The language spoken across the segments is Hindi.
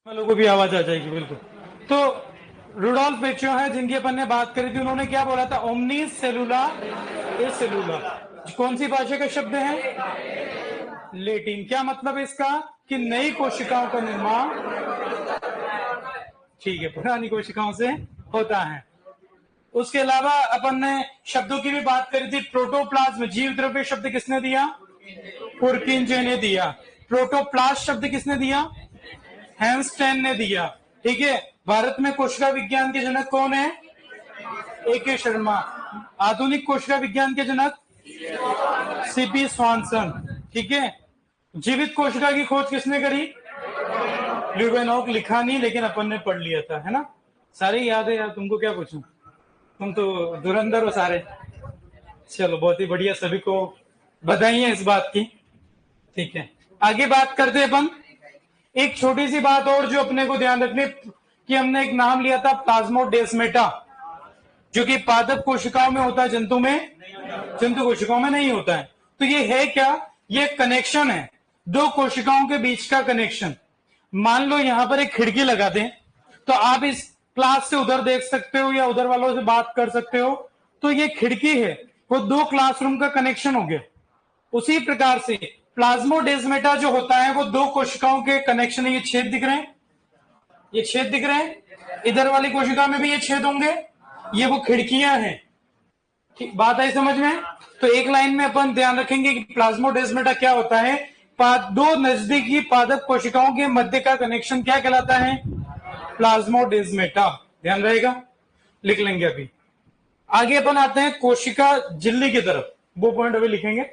वालों को भी आवाज आ जाएगी बिल्कुल। तो रुडोल्फ वेचो है जिनकी अपन ने बात करी थी, उन्होंने क्या बोला था? ओमनी सेलुला ए सेलुला। कौन सी भाषा का शब्द है? लेटिन। क्या मतलब है इसका? कि नई कोशिकाओं का निर्माण, ठीक है, पुरानी कोशिकाओं से होता है। उसके अलावा अपन ने शब्दों की भी बात करी थी। प्रोटोप्लाज्म जीव द्रव्य शब्द किसने दिया? पुरकिंजे ने दिया। प्रोटोप्लास्ट शब्द किसने दिया? हैंस्टेन ने दिया। ठीक है। भारत में कोशिका विज्ञान के जनक कौन है? ए.के. शर्मा। आधुनिक कोशिका विज्ञान के जनक सीपी स्वानसन। ठीक है। जीवित कोशिका की खोज किसने करी? ल्यूवेनॉक। लिखा नहीं लेकिन अपन ने पढ़ लिया था, है ना? सारे याद है यार, तुमको क्या पूछूं, तुम तो धुरंधर हो सारे। चलो बहुत ही बढ़िया, सभी को बधाई है इस बात की। ठीक है, आगे बात करते हैं अपन। एक छोटी सी बात और जो अपने को ध्यान रखने कि हमने एक नाम लिया था प्लाज्मोडेस्माटा, जो कि पादप कोशिकाओं में होता है, जंतु कोशिकाओं में नहीं होता है। तो ये है क्या? ये कनेक्शन है, दो कोशिकाओं के बीच का कनेक्शन। मान लो यहां पर एक खिड़की लगा दें तो आप इस क्लास से उधर देख सकते हो या उधर वालों से बात कर सकते हो। तो ये खिड़की है, वो दो क्लासरूम का कनेक्शन हो गया। उसी प्रकार से प्लाज्मोडेस्माटा जो होता है वो दो कोशिकाओं के कनेक्शन है। ये छेद दिख रहे हैं, ये छेद दिख रहे हैं, इधर वाली कोशिका में भी ये छेद होंगे, ये वो खिड़कियां हैं। ठीक, बात आई समझ में? तो एक लाइन में अपन ध्यान रखेंगे कि प्लाज्मोडेस्माटा क्या होता है। दो नजदीकी पादप कोशिकाओं के मध्य का कनेक्शन क्या कहलाता है? प्लाज्मोडेस्माटा। ध्यान रहेगा, लिख लेंगे अभी। आगे अपन आते हैं कोशिका झिल्ली की तरफ, वो पॉइंट अभी लिखेंगे।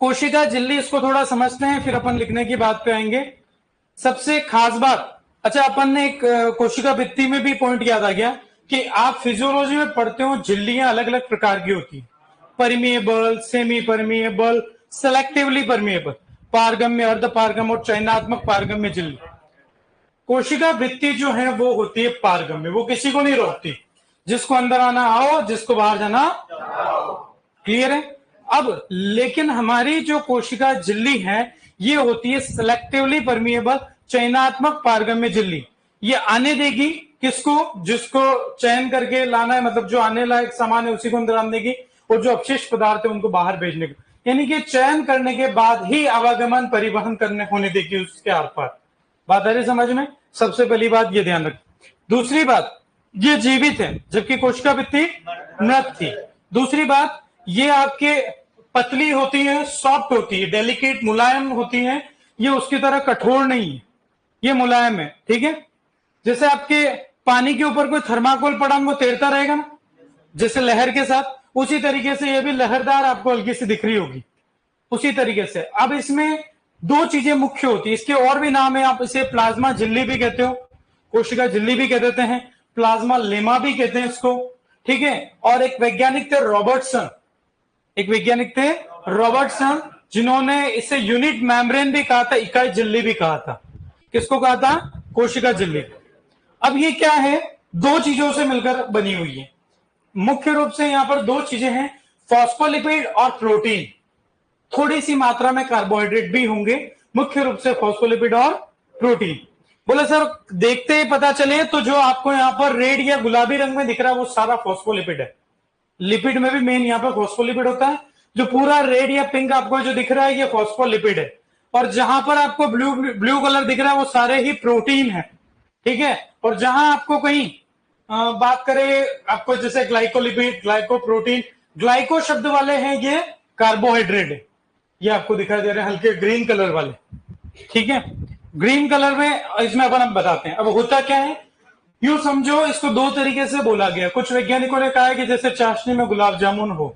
कोशिका झिल्ली, इसको थोड़ा समझते हैं फिर अपन लिखने की बात पे आएंगे। सबसे खास बात, अच्छा अपन ने एक कोशिका भित्ति में भी पॉइंट याद आ गया कि आप फिजियोलॉजी में पढ़ते हो झिल्लियां अलग अलग प्रकार की होती है। Permeable, semi permeable, selectively permeable, पारगम्य, अर्ध पारगम्य और चयनात्मक पारगम्य झिल्ली। कोशिका भित्ति जो है वो होती है पारगम्य, वो किसी को नहीं रोकती, जिसको अंदर आना आओ, जिसको बाहर जाना। क्लियर है? अब लेकिन हमारी जो कोशिका झिल्ली है ये होती है सिलेक्टिवली परमिएबल, चयनात्मक पारगम्य झिल्ली। ये आने देगी किसको? जिसको चयन करके लाना है, मतलब जो आने लायक सामान है उसी को अंदर आने देगी, और जो अपशिष्ट पदार्थ है उनको बाहर भेजने को। यानी कि चयन करने के बाद ही आवागमन परिवहन करने होने देगी उसके आर पार। बात आ रही समझ में? सबसे पहली बात ये ध्यान रखें। दूसरी बात, ये जीवित है जबकि कोशिका भित्ति मृत थी। दूसरी बात, ये आपके पतली होती है, सॉफ्ट होती है, डेलिकेट, मुलायम होती है। ये उसकी तरह कठोर नहीं है, ये मुलायम है। ठीक है? जैसे आपके पानी के ऊपर कोई थर्माकोल पड़ा वो तैरता रहेगा ना, जैसे लहर के साथ, उसी तरीके से ये भी लहरदार आपको हल्की सी दिख रही होगी, उसी तरीके से। अब इसमें दो चीजें मुख्य होती है, इसके और भी नाम है, आप इसे प्लाज्मा झिल्ली भी कहते हो, कोशिका झिल्ली भी कह देते हैं, प्लाज्मा लेमा भी कहते हैं इसको। ठीक है? और एक वैज्ञानिक थे रॉबर्टसन, जिन्होंने इसे यूनिट मेम्ब्रेन भी कहा था, इकाई झिल्ली भी कहा था। किसको कहा था? कोशिका झिल्ली। अब ये क्या है? दो चीजों से मिलकर बनी हुई है। मुख्य रूप से यहां पर दो चीजें हैं, फॉस्फोलिपिड और प्रोटीन। थोड़ी सी मात्रा में कार्बोहाइड्रेट भी होंगे, मुख्य रूप से फॉस्फोलिपिड और प्रोटीन। बोले सर देखते ही पता चले, तो जो आपको यहां पर रेड या गुलाबी रंग में दिख रहा है वो सारा फॉस्फोलिपिड है। लिपिड में भी मेन यहां पर फॉस्फोलिपिड होता है। जो पूरा रेड या पिंक आपको जो दिख रहा है ये फॉस्फोलिपिड है, और जहां पर आपको ब्लू कलर दिख रहा है वो सारे ही प्रोटीन है। ठीक है? और जहां आपको कहीं बात करें, आपको जैसे ग्लाइकोलिपिड, ग्लाइकोप्रोटीन, ग्लाइको शब्द वाले हैं ये कार्बोहाइड्रेट है, ये आपको दिखाई दे रहे हैं हल्के ग्रीन कलर वाले। ठीक है? ग्रीन कलर में इसमें अपन हम बताते हैं। अब होता क्या है, यूं समझो, इसको दो तरीके से बोला गया। कुछ वैज्ञानिकों ने कहा है कि जैसे चाशनी में गुलाब जामुन हो।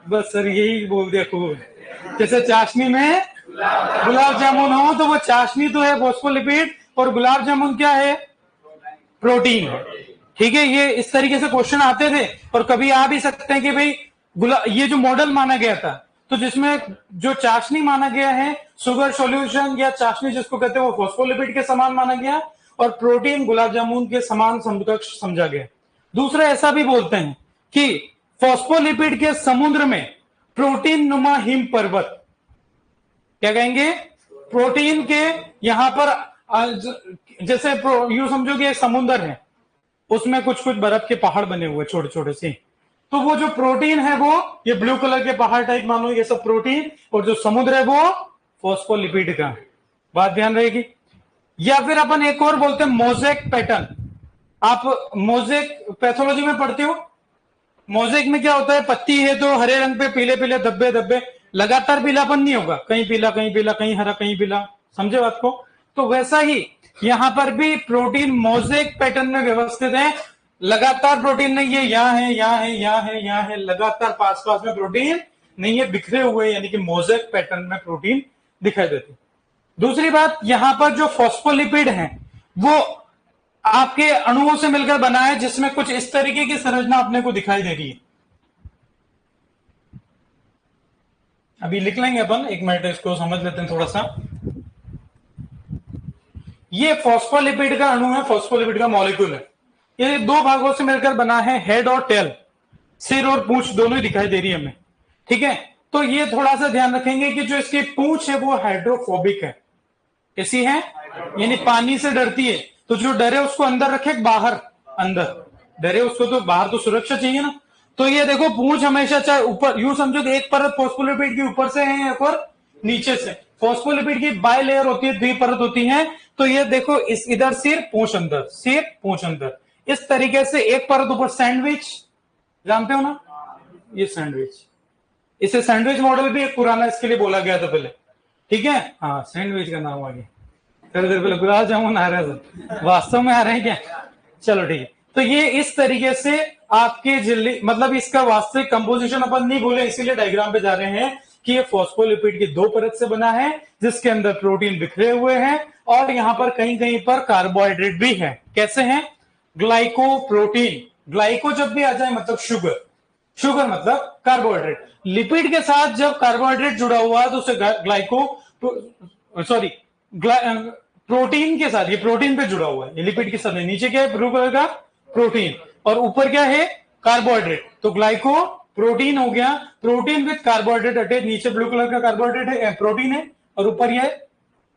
बस सर यही बोल दिया खूब। जैसे चाशनी में गुलाब जामुन हो, तो वो चाशनी तो है फॉस्फोलिपिड और गुलाब जामुन क्या है? प्रोटीन। ठीक है? ये इस तरीके से क्वेश्चन आते थे, और कभी आ भी सकते हैं कि भाई ये जो मॉडल माना गया था, तो जिसमें जो चाशनी माना गया है, शुगर सॉल्यूशन या चाशनी जिसको कहते हैं, वो फॉस्फोलिपिड के समान माना गया, और प्रोटीन गुलाब जामुन के समान समकक्ष समझा गया। दूसरा ऐसा भी बोलते हैं कि फॉस्फोलिपिड के समुद्र में प्रोटीन नुमा हिम पर्वत, क्या कहेंगे? प्रोटीन के यहाँ पर जैसे यूं समझो कि एक समुद्र है, उसमें कुछ कुछ बर्फ के पहाड़ बने हुए छोटे छोटे से, तो वो जो प्रोटीन है वो ये ब्लू कलर के पहाड़ टाइप मान लो, ये सब प्रोटीन, और जो समुद्र है वो फॉस्फोलिपिड का। बात ध्यान रहेगी। या फिर अपन एक और बोलते हैं मोजेक पैटर्न। आप मोजेक पैथोलॉजी में पढ़ते हो। मोजेक में क्या होता है, पत्ती है तो हरे रंग पे पीले पीले धब्बे धब्बे, लगातार पीलापन नहीं होगा, कहीं पीला कहीं पीला कहीं हरा कहीं पीला, समझे बात को। तो वैसा ही यहां पर भी प्रोटीन मोजेक पैटर्न में व्यवस्थित है। लगातार प्रोटीन नहीं है, यहां है यहां है यहां है यहां है, लगातार पास पास में प्रोटीन नहीं है, बिखरे हुए, यानी कि मोजेक पैटर्न में प्रोटीन दिखाई देते। दूसरी बात, यहां पर जो फॉस्फोलिपिड है वो आपके अणुओं से मिलकर बना है, जिसमें कुछ इस तरीके की संरचना अपने को दिखाई दे रही है। अभी लिख लेंगे अपन, एक मिनट इसको समझ लेते हैं थोड़ा सा। ये फॉस्फोलिपिड का अणु है, फॉस्फोलिपिड का मॉलिक्यूल है। ये दो भागों से मिलकर बना है, हेड और टेल, सिर और पूंछ दोनों ही दिखाई दे रही है हमें, ठीक है। तो ये थोड़ा सा ध्यान रखेंगे कि जो इसकी पूंछ है वो हाइड्रोफोबिक है। कैसी है, यानी पानी से डरती है, तो जो डरे उसको अंदर रखे बाहर, अंदर डरे उसको तो बाहर, तो सुरक्षा चाहिए ना। तो ये देखो पूंछ हमेशा, चाहे ऊपर यूं समझो कि एक परत फॉस्फोलिपिड की ऊपर से है, एक और नीचे से। फॉस्फोलिपिड की बाय लेयर होती है, द्वि परत होती है। तो ये देखो, इस इधर सिर पूंछ अंदर, सिर पूंछ अंदर, इस तरीके से एक परत ऊपर। सैंडविच जानते हो ना, ये सैंडविच, इसे सैंडविच मॉडल भी एक पुराना इसके लिए बोला गया था पहले, ठीक है। हाँ, सैंडविच का नाम आ गया। थोड़ी देर पहले गुलाब जामुन आ रहे थे, वास्तव में आ रहे हैं क्या? चलो ठीक है। तो ये इस तरीके से आपके झिल्ली, मतलब इसका वास्तविक कंपोजिशन अपन नहीं बोले, इसीलिए डायग्राम पे जा रहे हैं कि ये फॉस्फोलिपिड की दो परत से बना है, जिसके अंदर प्रोटीन बिखरे हुए हैं, और यहां पर कहीं कहीं पर कार्बोहाइड्रेट भी है। कैसे हैं? ग्लाइकोप्रोटीन। ग्लाइको जब भी आ जाए मतलब शुगर, शुगर मतलब कार्बोहाइड्रेट। लिपिड के साथ जब कार्बोहाइड्रेट जुड़ा हुआ है तो उसे ग्लाइको, सॉरी, प्रोटीन के साथ, ये प्रोटीन पे जुड़ा हुआ है, ये लिपिड के साथ है। नीचे क्या है, ब्लू कलर का प्रोटीन, और ऊपर क्या है, कार्बोहाइड्रेट। तो ग्लाइको प्रोटीन हो गया, प्रोटीन विद कार्बोहाइड्रेट अटैच। नीचे ब्लू कलर का कार्बोहाइड्रेट है, प्रोटीन है, और ऊपर ये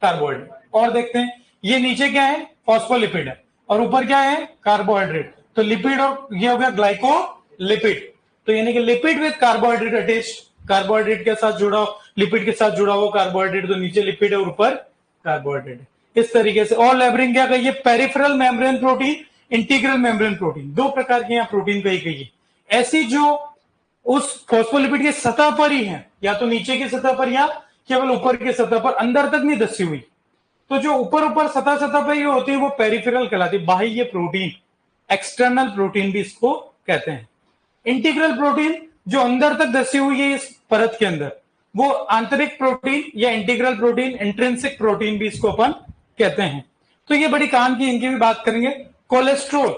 कार्बोहाइड्रेट। और देखते हैं, ये नीचे क्या है, फॉस्फोलिपिड है, और ऊपर क्या है, कार्बोहाइड्रेट। तो लिपिड, और ये हो गया ग्लाइकोलिपिड। तो यानी कि lipid with carbohydrate attach, carbohydrate के साथ जुड़ा, लिपिड के साथ जुड़ा हुआ कार्बोहाइड्रेट, तो नीचे लिपिड है और ऊपर कार्बोहाइड्रेट है, इस तरीके से। और लेबरिंग क्या कहिए, peripheral membrane protein, integral membrane protein, दो प्रकार के यहाँ प्रोटीन कही ऐसी, जो उस फॉस्फोलिपिड की सतह पर ही है, या तो नीचे की सतह पर या केवल ऊपर की सतह पर, अंदर तक नहीं धसी हुई। तो जो ऊपर ऊपर सतह सतह पर ये होती है वो पेरिफेरल कहलाती है, बाह्य प्रोटीन, एक्सटर्नल प्रोटीन भी इसको कहते हैं। इंटीग्रल प्रोटीन जो अंदर तक धसी हुई है इस परत के अंदर, वो आंतरिक प्रोटीन या इंटीग्रल प्रोटीन, इंट्रिंसिक प्रोटीन भी इसको अपन कहते हैं। तो ये बड़ी काम की, इनकी भी बात करेंगे। कोलेस्ट्रोल,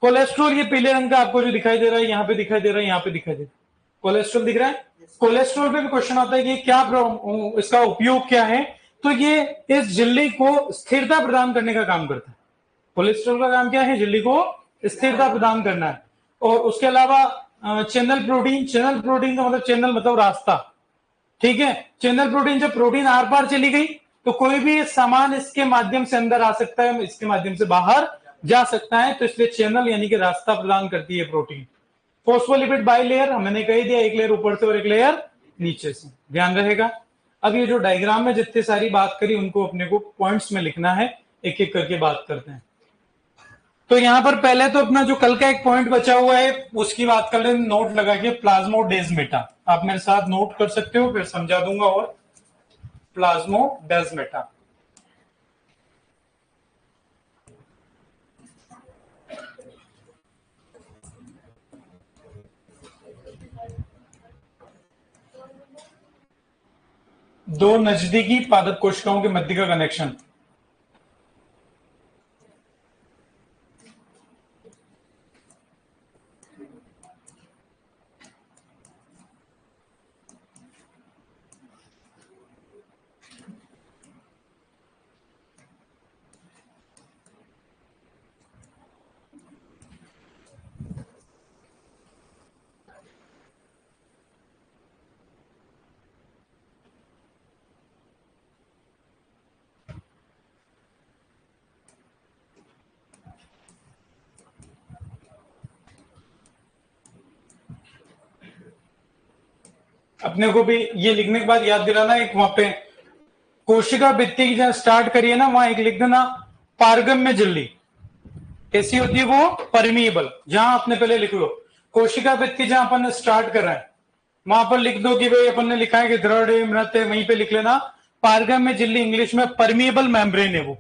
कोलेस्ट्रोल ये पीले रंग का आपको जो दिखाई दे रहा है, यहां पे दिखाई दे रहा है, यहां पे दिखाई दे रहा है, कोलेस्ट्रॉल दिख रहा है। कोलेस्ट्रॉल पे भी क्वेश्चन आता है कि क्या इसका उपयोग क्या है। तो ये इस झिल्ली को स्थिरता प्रदान करने का काम करता है। कोलेस्ट्रॉल का काम क्या है, झिल्ली को स्थिरता प्रदान करना है। और उसके अलावा चैनल प्रोटीन, चैनल प्रोटीन का मतलब, चैनल मतलब रास्ता, ठीक है। चैनल प्रोटीन, जब प्रोटीन आर पार चली गई तो कोई भी सामान इसके माध्यम से अंदर आ सकता है, इसके माध्यम से बाहर जा सकता है, तो इसलिए चैनल यानी कि रास्ता प्रदान करती है प्रोटीन। फॉस्फोलिपिड बाई लेयर, मैंने कही दिया, एक लेयर ऊपर से और एक लेयर नीचे से, ध्यान रहेगा। अब ये जो डायग्राम में जितनी सारी बात करी उनको अपने को पॉइंट्स में लिखना है, एक एक करके बात करते हैं। तो यहां पर पहले तो अपना जो कल का एक पॉइंट बचा हुआ है उसकी बात कर ले, नोट लगा के, प्लाज्मोडेस्माटा। आप मेरे साथ नोट कर सकते हो, फिर समझा दूंगा। और प्लाज्मोडेस्माटा, दो नजदीकी पादप कोशिकाओं के मध्य का कनेक्शन। अपने को भी ये लिखने के बाद याद दिलाना, एक वहां पे कोशिका भित्ति की जहां स्टार्ट करिए ना, वहां एक लिख देना पारगम्य झिल्ली। कैसी होती है वो? परमिएबल। जहां आपने पहले लिख लो कोशिका भित्ति, जहां अपन ने स्टार्ट कर रहे हैं वहां पर लिख दो कि भाई अपन ने लिखा है कि दृढ़ है, मृत है, वहीं पे लिख लेना पारगम्य झिल्ली, इंग्लिश में परमिएबल मेम्ब्रेन है वो।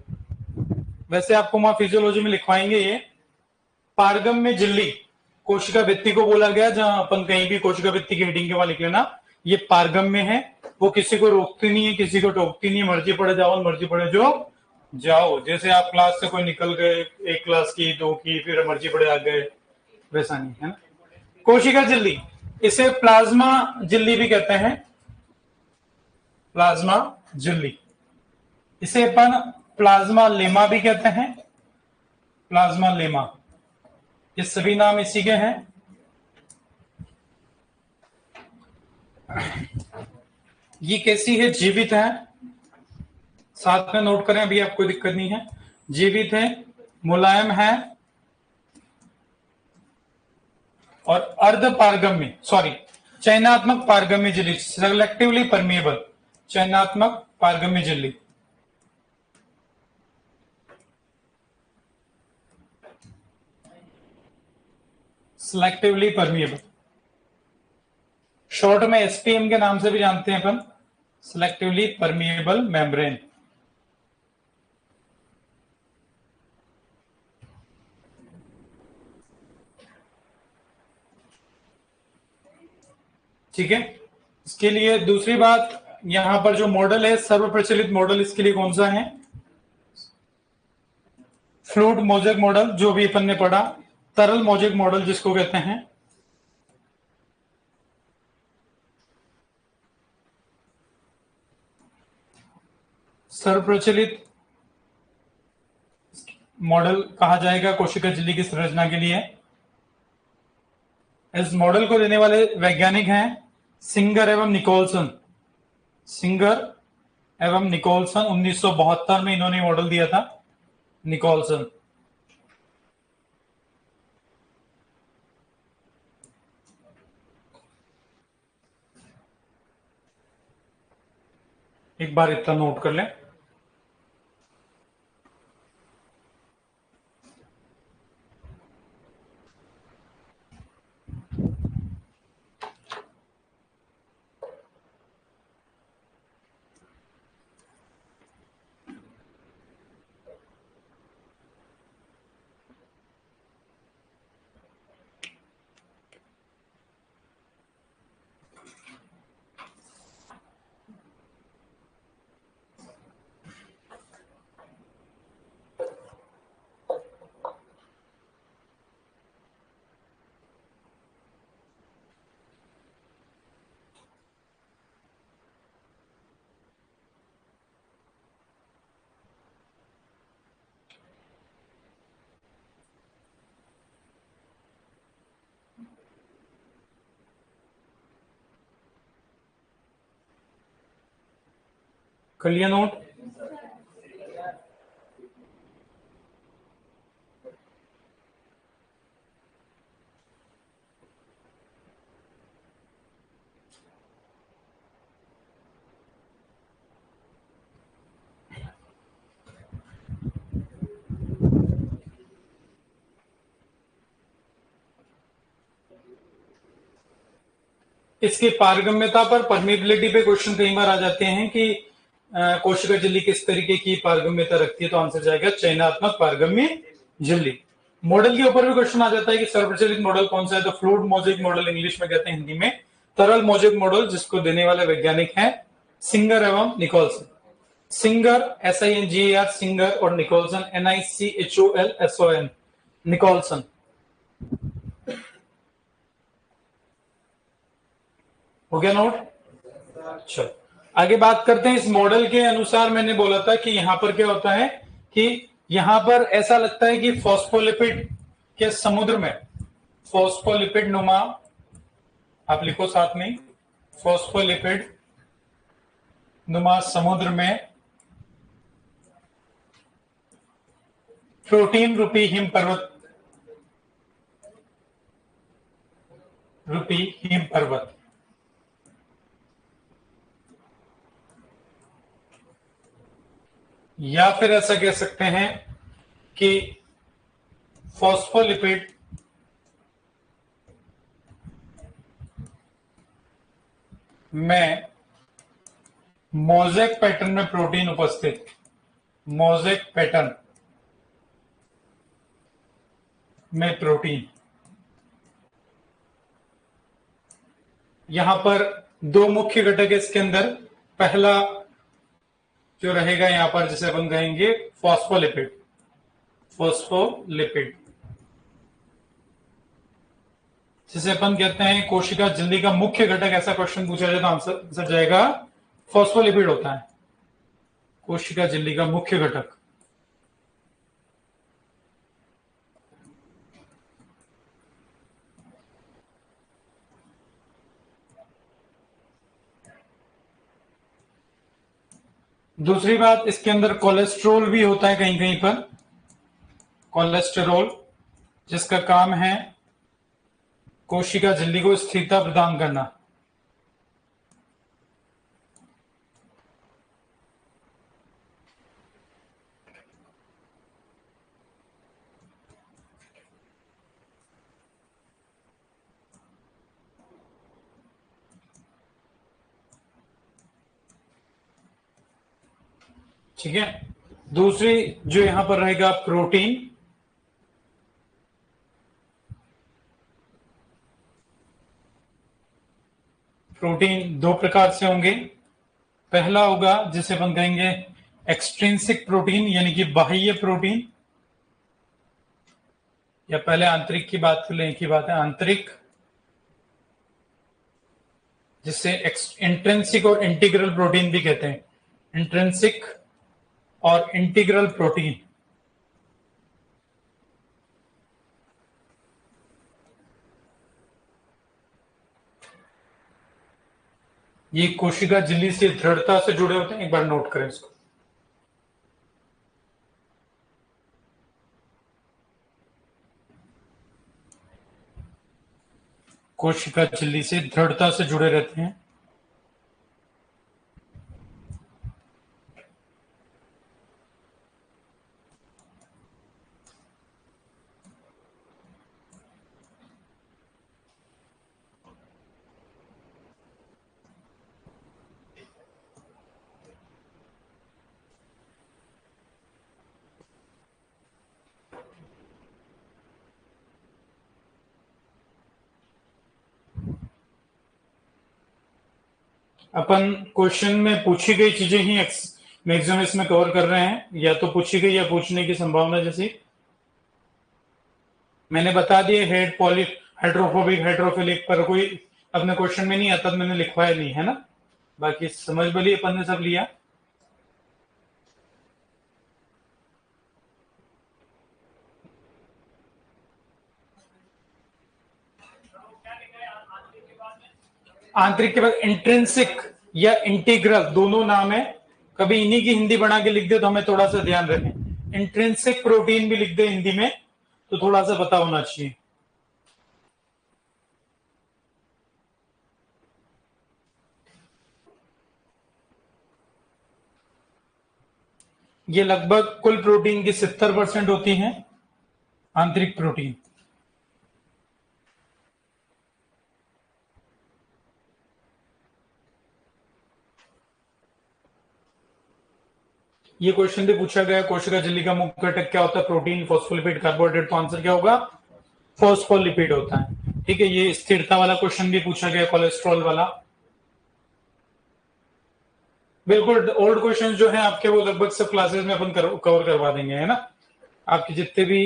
वैसे आपको वहां फिजियोलॉजी में लिखवाएंगे ये पारगम्य झिल्ली, कोशिका भित्ति को बोला गया, जहां अपन कहीं भी कोशिका भित्ति की हेडिंग के वहां लिख लेना ये पारगम्य है, वो किसी को रोकती नहीं है, किसी को टोकती नहीं है, मर्जी पड़े जाओ मर्जी पड़े जो जाओ। जैसे आप क्लास से कोई निकल गए, एक क्लास की, दो की, फिर मर्जी पड़े आ गए, वैसा नहीं है ना। कोशिका झिल्ली, इसे प्लाज्मा झिल्ली भी कहते हैं, प्लाज्मा झिल्ली। इसे अपन प्लाज्मा लेमा भी कहते हैं, प्लाज्मा लेमा। ये सभी नाम इसी के हैं। ये कैसी है? जीवित है, साथ में नोट करें, अभी आपको दिक्कत नहीं है। जीवित है, मुलायम है और अर्ध पारगम्य, सॉरी चयनात्मक पारगम्य झिल्ली, सेलेक्टिवली परमिएबल, चयनात्मक पारगम्य झिल्ली। सिलेक्टिवली परमिएबल, शॉर्ट में एसपीएम के नाम से भी जानते हैं अपन, सिलेक्टिवली परमिएबल मेम्ब्रेन। ठीक है। इसके लिए दूसरी बात, यहां पर जो मॉडल है, सर्वप्रचलित मॉडल इसके लिए कौन सा है? फ्लूइड मोजेक मॉडल, जो भी अपन ने पढ़ा, तरल मोजेक मॉडल जिसको कहते हैं। सर्वप्रचलित मॉडल कहा जाएगा कोशिका झिल्ली की संरचना के लिए। इस मॉडल को देने वाले वैज्ञानिक हैं सिंगर एवं निकोलसन। सिंगर एवं निकोलसन, 1972 में इन्होंने मॉडल दिया था, निकोलसन। एक बार इतना नोट कर लें। कर लिया नोट? इसकी पारगम्यता पर, परमिबिलिटी पे क्वेश्चन कई बार आ जाते हैं कि कोशिका झिल्ली किस तरीके की पारगम्यता रखती है, तो आंसर जाएगा चयनात्मक पारगम्य झिल्ली। मॉडल के ऊपर भी क्वेश्चन आ जाता है कि सर्वप्रचलित मॉडल कौन सा है, तो फ्लूइड मोजेक मॉडल इंग्लिश में कहते हैं, हिंदी में तरल मोजेक मॉडल, जिसको देने वाले वैज्ञानिक हैं सिंगर एवं निकोलसन। सिंगर SINGER, सिंगर, और निकोलसन NICHOLSON, निकोलसन। हो गया नोट? चलो आगे बात करते हैं। इस मॉडल के अनुसार मैंने बोला था कि यहां पर क्या होता है कि यहां पर ऐसा लगता है कि फॉस्फोलिपिड के समुद्र में, फॉस्फोलिपिड नुमा, आप लिखो साथ में, फॉस्फोलिपिड नुमा समुद्र में प्रोटीन रूपी हिम पर्वत, रूपी हिम पर्वत, या फिर ऐसा कह सकते हैं कि फॉस्फोलिपिड में मोज़ेक पैटर्न में प्रोटीन उपस्थित, मोज़ेक पैटर्न में प्रोटीन। यहां पर दो मुख्य घटक है इसके अंदर। पहला जो रहेगा यहां पर जिसे अपन कहेंगे फॉस्फोलिपिड, फॉस्फोलिपिड जिसे अपन कहते हैं कोशिका झिल्ली का मुख्य घटक। ऐसा क्वेश्चन पूछा जाए तो आंसर जाएगा फॉस्फोलिपिड होता है कोशिका झिल्ली का मुख्य घटक। दूसरी बात, इसके अंदर कोलेस्ट्रॉल भी होता है कहीं कहीं पर, कोलेस्टेरॉल, जिसका काम है कोशिका झिल्ली को स्थिरता प्रदान करना। ठीक है। दूसरी जो यहां पर रहेगा प्रोटीन, प्रोटीन दो प्रकार से होंगे। पहला होगा जिसे अपन कहेंगे एक्सट्रिंसिक प्रोटीन यानी कि बाह्य प्रोटीन, या पहले आंतरिक की बात कर लें, एक ही बात है आंतरिक, जिसे इंट्रिंसिक और इंटीग्रल प्रोटीन भी कहते हैं, इंट्रिंसिक और इंटीग्रल प्रोटीन। ये कोशिका झिल्ली से दृढ़ता से जुड़े होते हैं, एक बार नोट करें इसको। कोशिका झिल्ली से दृढ़ता से जुड़े रहते हैं। अपन क्वेश्चन में पूछी गई चीजें ही मैक्सिमम इसमें कवर कर रहे हैं, या तो पूछी गई या पूछने की संभावना जैसी मैंने बता दिए। हेड पॉली हाइड्रोफोबिक हाइड्रोफिलिक पर कोई अपने क्वेश्चन में नहीं आता, मैंने लिखवाया नहीं है ना, बाकी समझ बली अपन ने सब लिया। आंतरिक के बाद इंट्रिंसिक या इंटीग्रल दोनों नाम है, कभी इन्हीं की हिंदी बना के लिख दे तो हमें थोड़ा सा ध्यान रखें। इंट्रिंसिक प्रोटीन भी लिख दे हिंदी में तो थोड़ा सा पता होना चाहिए। ये लगभग कुल प्रोटीन की 70% होती हैं आंतरिक प्रोटीन। ये क्वेश्चन भी पूछा गया, कोशिका झिल्ली का मुख्य घटक क्या होता है? Protein, phospholipid, carbohydrate. तो आंसर क्या होगा? फॉस्फोलिपिड होता है। ठीक है, ये स्थिरता वाला क्वेश्चन भी पूछा गया, कोलेस्ट्रॉल वाला। बिल्कुल, ओल्ड क्वेश्चन जो है आपके वो लगभग सब क्लासेस में अपन कवर करवा देंगे, है ना। आपके जितने भी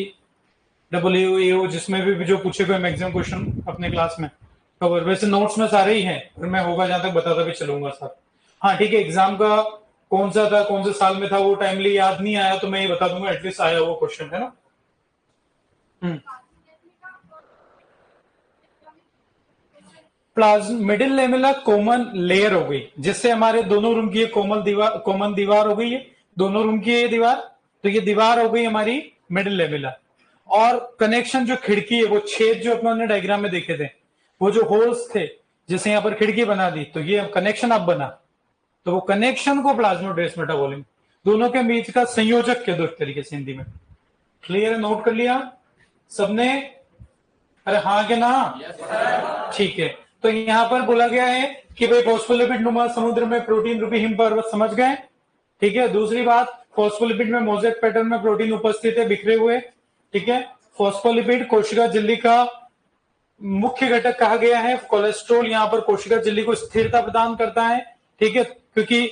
WAO जिसमें भी जो पूछे गए मैक्सिमम क्वेश्चन अपने क्लास में कवर, वैसे नोट्स में सारे ही हैं, फिर मैं होगा जहां तक बताता भी चलूंगा सर। हाँ ठीक है, एग्जाम का कौन सा था, कौन से साल में था, वो टाइमली याद नहीं आया तो मैं ये बता दूंगा, एटलीस्ट आया वो क्वेश्चन, है ना। मिडिल लेमेला कॉमन लेयर हो गई, जिससे हमारे दोनों रूम की कॉमन दीवार हो गई है, दोनों रूम की ये दीवार, तो ये दीवार हो गई हमारी मिडिल लेमेला। और कनेक्शन जो खिड़की है, वो छेद जो अपने डायग्राम में देखे थे, वो जो होल्स थे जैसे यहां पर खिड़की बना दी, तो ये कनेक्शन अब बना, तो वो कनेक्शन को प्लाज्मोडेमाटा बोलेंगे। दोनों के बीच का संयोजक कह दो एक तरीके से हिंदी में। क्लियर है? नोट कर लिया सबने? अरे हाँ के ना? ठीक है। तो यहां पर बोला गया है कि भाई फॉस्फोलिपिड नुमा समुद्र में प्रोटीन रूपी हिम पर्वत, समझ गए? ठीक है। दूसरी बात, फॉस्फोलिपिड में मोज़ेक पैटर्न में प्रोटीन उपस्थित है बिखरे हुए। ठीक है। फॉस्फोलिपिड कोशिका झिल्ली का मुख्य घटक कहा गया है। कोलेस्ट्रॉल यहां पर कोशिका झिल्ली को स्थिरता प्रदान करता है। ठीक है, क्योंकि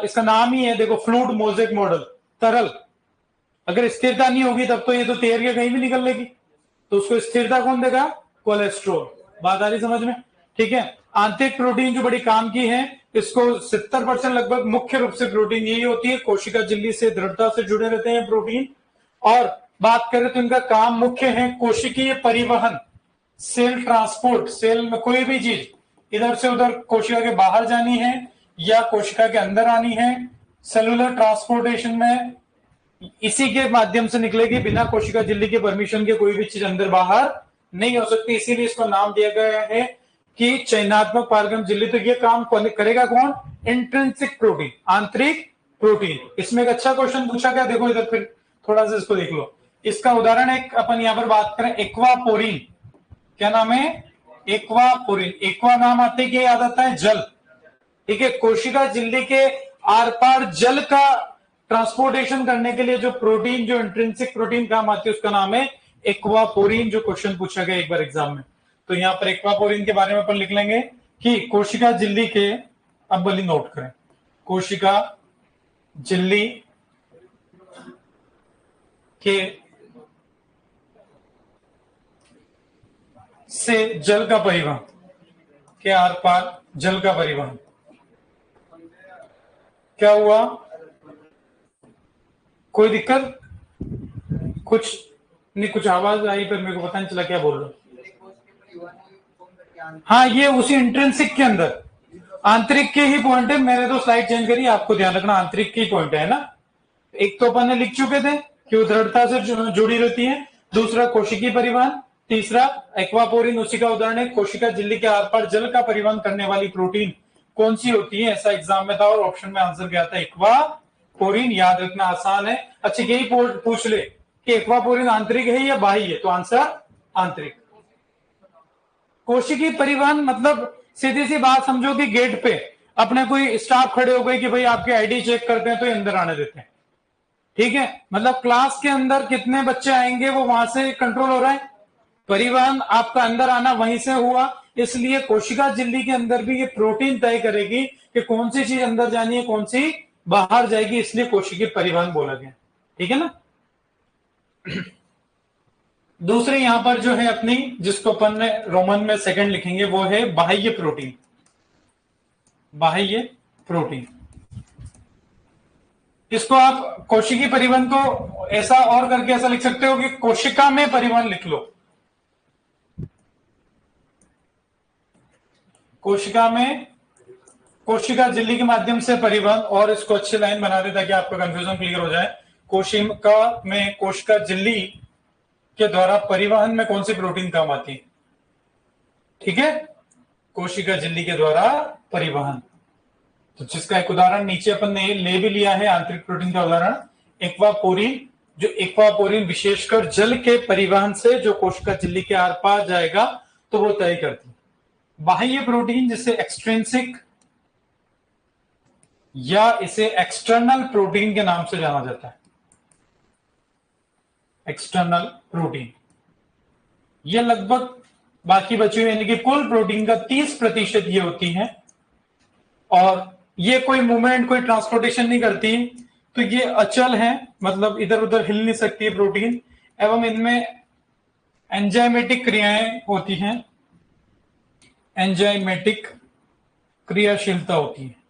इसका नाम ही है देखो, फ्लूइड मोज़ेक मॉडल, तरल। अगर स्थिरता नहीं होगी तब तो ये तो तैर के कहीं भी निकल लेगी, तो उसको स्थिरता कौन देगा? कोलेस्ट्रॉल। बात आ रही समझ में? ठीक है। आंतरिक प्रोटीन जो बड़ी काम की है, इसको 70% लगभग मुख्य रूप से प्रोटीन यही होती है, कोशिका झिल्ली से दृढ़ता से जुड़े रहते हैं प्रोटीन। और बात करें तो इनका काम मुख्य है कोशिकीय परिवहन, सेल ट्रांसपोर्ट। सेल में कोई भी चीज इधर से उधर कोशिका के बाहर जानी है या कोशिका के अंदर आनी है, सेलुलर ट्रांसपोर्टेशन में इसी के माध्यम से निकलेगी। बिना कोशिका झिल्ली के परमिशन के कोई भी चीज अंदर बाहर नहीं हो सकती। इसीलिए इसको नाम दिया गया है कि चयनात्मक पारगम झिल्ली। तो ये काम करेगा कौन? इंट्रिंसिक प्रोटीन, आंतरिक प्रोटीन। इसमें एक अच्छा क्वेश्चन पूछा गया, देखो इधर फिर थोड़ा सा इसको देख लो। इसका उदाहरण एक अपन यहां पर बात करें, एक्वापोरिन। क्या नाम है? एक्वापोरिन। एक्वा नाम आते के याद आता है जल। ठीक है। कोशिका झिल्ली के आर पार जल का ट्रांसपोर्टेशन करने के लिए जो प्रोटीन, जो इंट्रिंसिक प्रोटीन काम आती है, उसका नाम है एक्वापोरिन, जो क्वेश्चन पूछा गया एक बार एग्जाम में। तो यहां पर एक्वापोरिन के बारे में अपन लिख लेंगे कि कोशिका झिल्ली के, अब बली नोट करें, कोशिका झिल्ली के से जल का परिवहन, के आर पार जल का परिवहन। क्या हुआ? कोई दिक्कत? कुछ नहीं, कुछ आवाज आई पर मेरे को पता नहीं चला क्या बोल रहा हूं। हाँ, ये उसी इंट्रिंसिक के अंदर आंतरिक के ही पॉइंट है। मैंने तो स्लाइड चेंज करी, आपको ध्यान रखना आंतरिक की पॉइंट है ना। एक तो अपन ने लिख चुके थे कि वो दृढ़ता से जुड़ी रहती है, दूसरा कोशिकीय परिवहन, तीसरा एक्वापोरिन उसी का उदाहरण है। कोशिका झिल्ली के आर पार जल का परिवहन करने वाली प्रोटीन कौन सी होती है, ऐसा एग्जाम में था और ऑप्शन में आंसर गया था एक्वापोरिन। याद रखना आसान है। अच्छा, यही पूछ ले कि एक्वापोरिन आंतरिक है या बाह्य है, तो आंसर आंतरिक। कोशिकीय परिवहन मतलब सीधी सी बात समझो कि गेट पे अपने कोई स्टाफ खड़े हो गए कि भाई आपके आईडी चेक करते हैं तो ये अंदर आने देते हैं। ठीक है, मतलब क्लास के अंदर कितने बच्चे आएंगे वो वहां से कंट्रोल हो रहा है। परिवहन आपका अंदर आना वहीं से हुआ, इसलिए कोशिका झिल्ली के अंदर भी ये प्रोटीन तय करेगी कि कौन सी चीज अंदर जानी है, कौन सी बाहर जाएगी, इसलिए कोशिकीय परिवहन बोला गया। ठीक है ना। दूसरे यहां पर जो है अपनी, जिसको अपन ने रोमन में सेकंड लिखेंगे, वो है बाह्य प्रोटीन। बाह्य प्रोटीन, इसको आप कोशिकीय परिवहन को ऐसा और करके ऐसा लिख सकते हो कि कोशिका में परिवहन लिख लो। कोशिका में, कोशिका झिल्ली के माध्यम से परिवहन, और इसको अच्छी लाइन बना दे ताकि आपका कंफ्यूजन क्लियर हो जाए। कोशिका में, कोशिका झिल्ली के द्वारा परिवहन में कौन सी प्रोटीन काम आती है? ठीक है, कोशिका झिल्ली के द्वारा परिवहन। तो जिसका एक उदाहरण नीचे अपन ने ले भी लिया है, आंतरिक प्रोटीन का उदाहरण एक्वापोरिन। जो एक्वापोरिन विशेषकर जल के परिवहन से जो कोशिका झिल्ली के आर पार जाएगा तो वो तय करती है। बाह्य प्रोटीन जिसे एक्सट्रिंसिक या इसे एक्सटर्नल प्रोटीन के नाम से जाना जाता है। एक्सटर्नल प्रोटीन ये लगभग बाकी बची हुई यानी कि कुल प्रोटीन का 30% ये होती है, और ये कोई मूवमेंट, कोई ट्रांसपोर्टेशन नहीं करती, तो ये अचल है, मतलब इधर उधर हिल नहीं सकती है प्रोटीन, एवं इनमें एंजाइमेटिक क्रियाएं होती हैं, एंजाइमेटिक क्रियाशीलता होती है।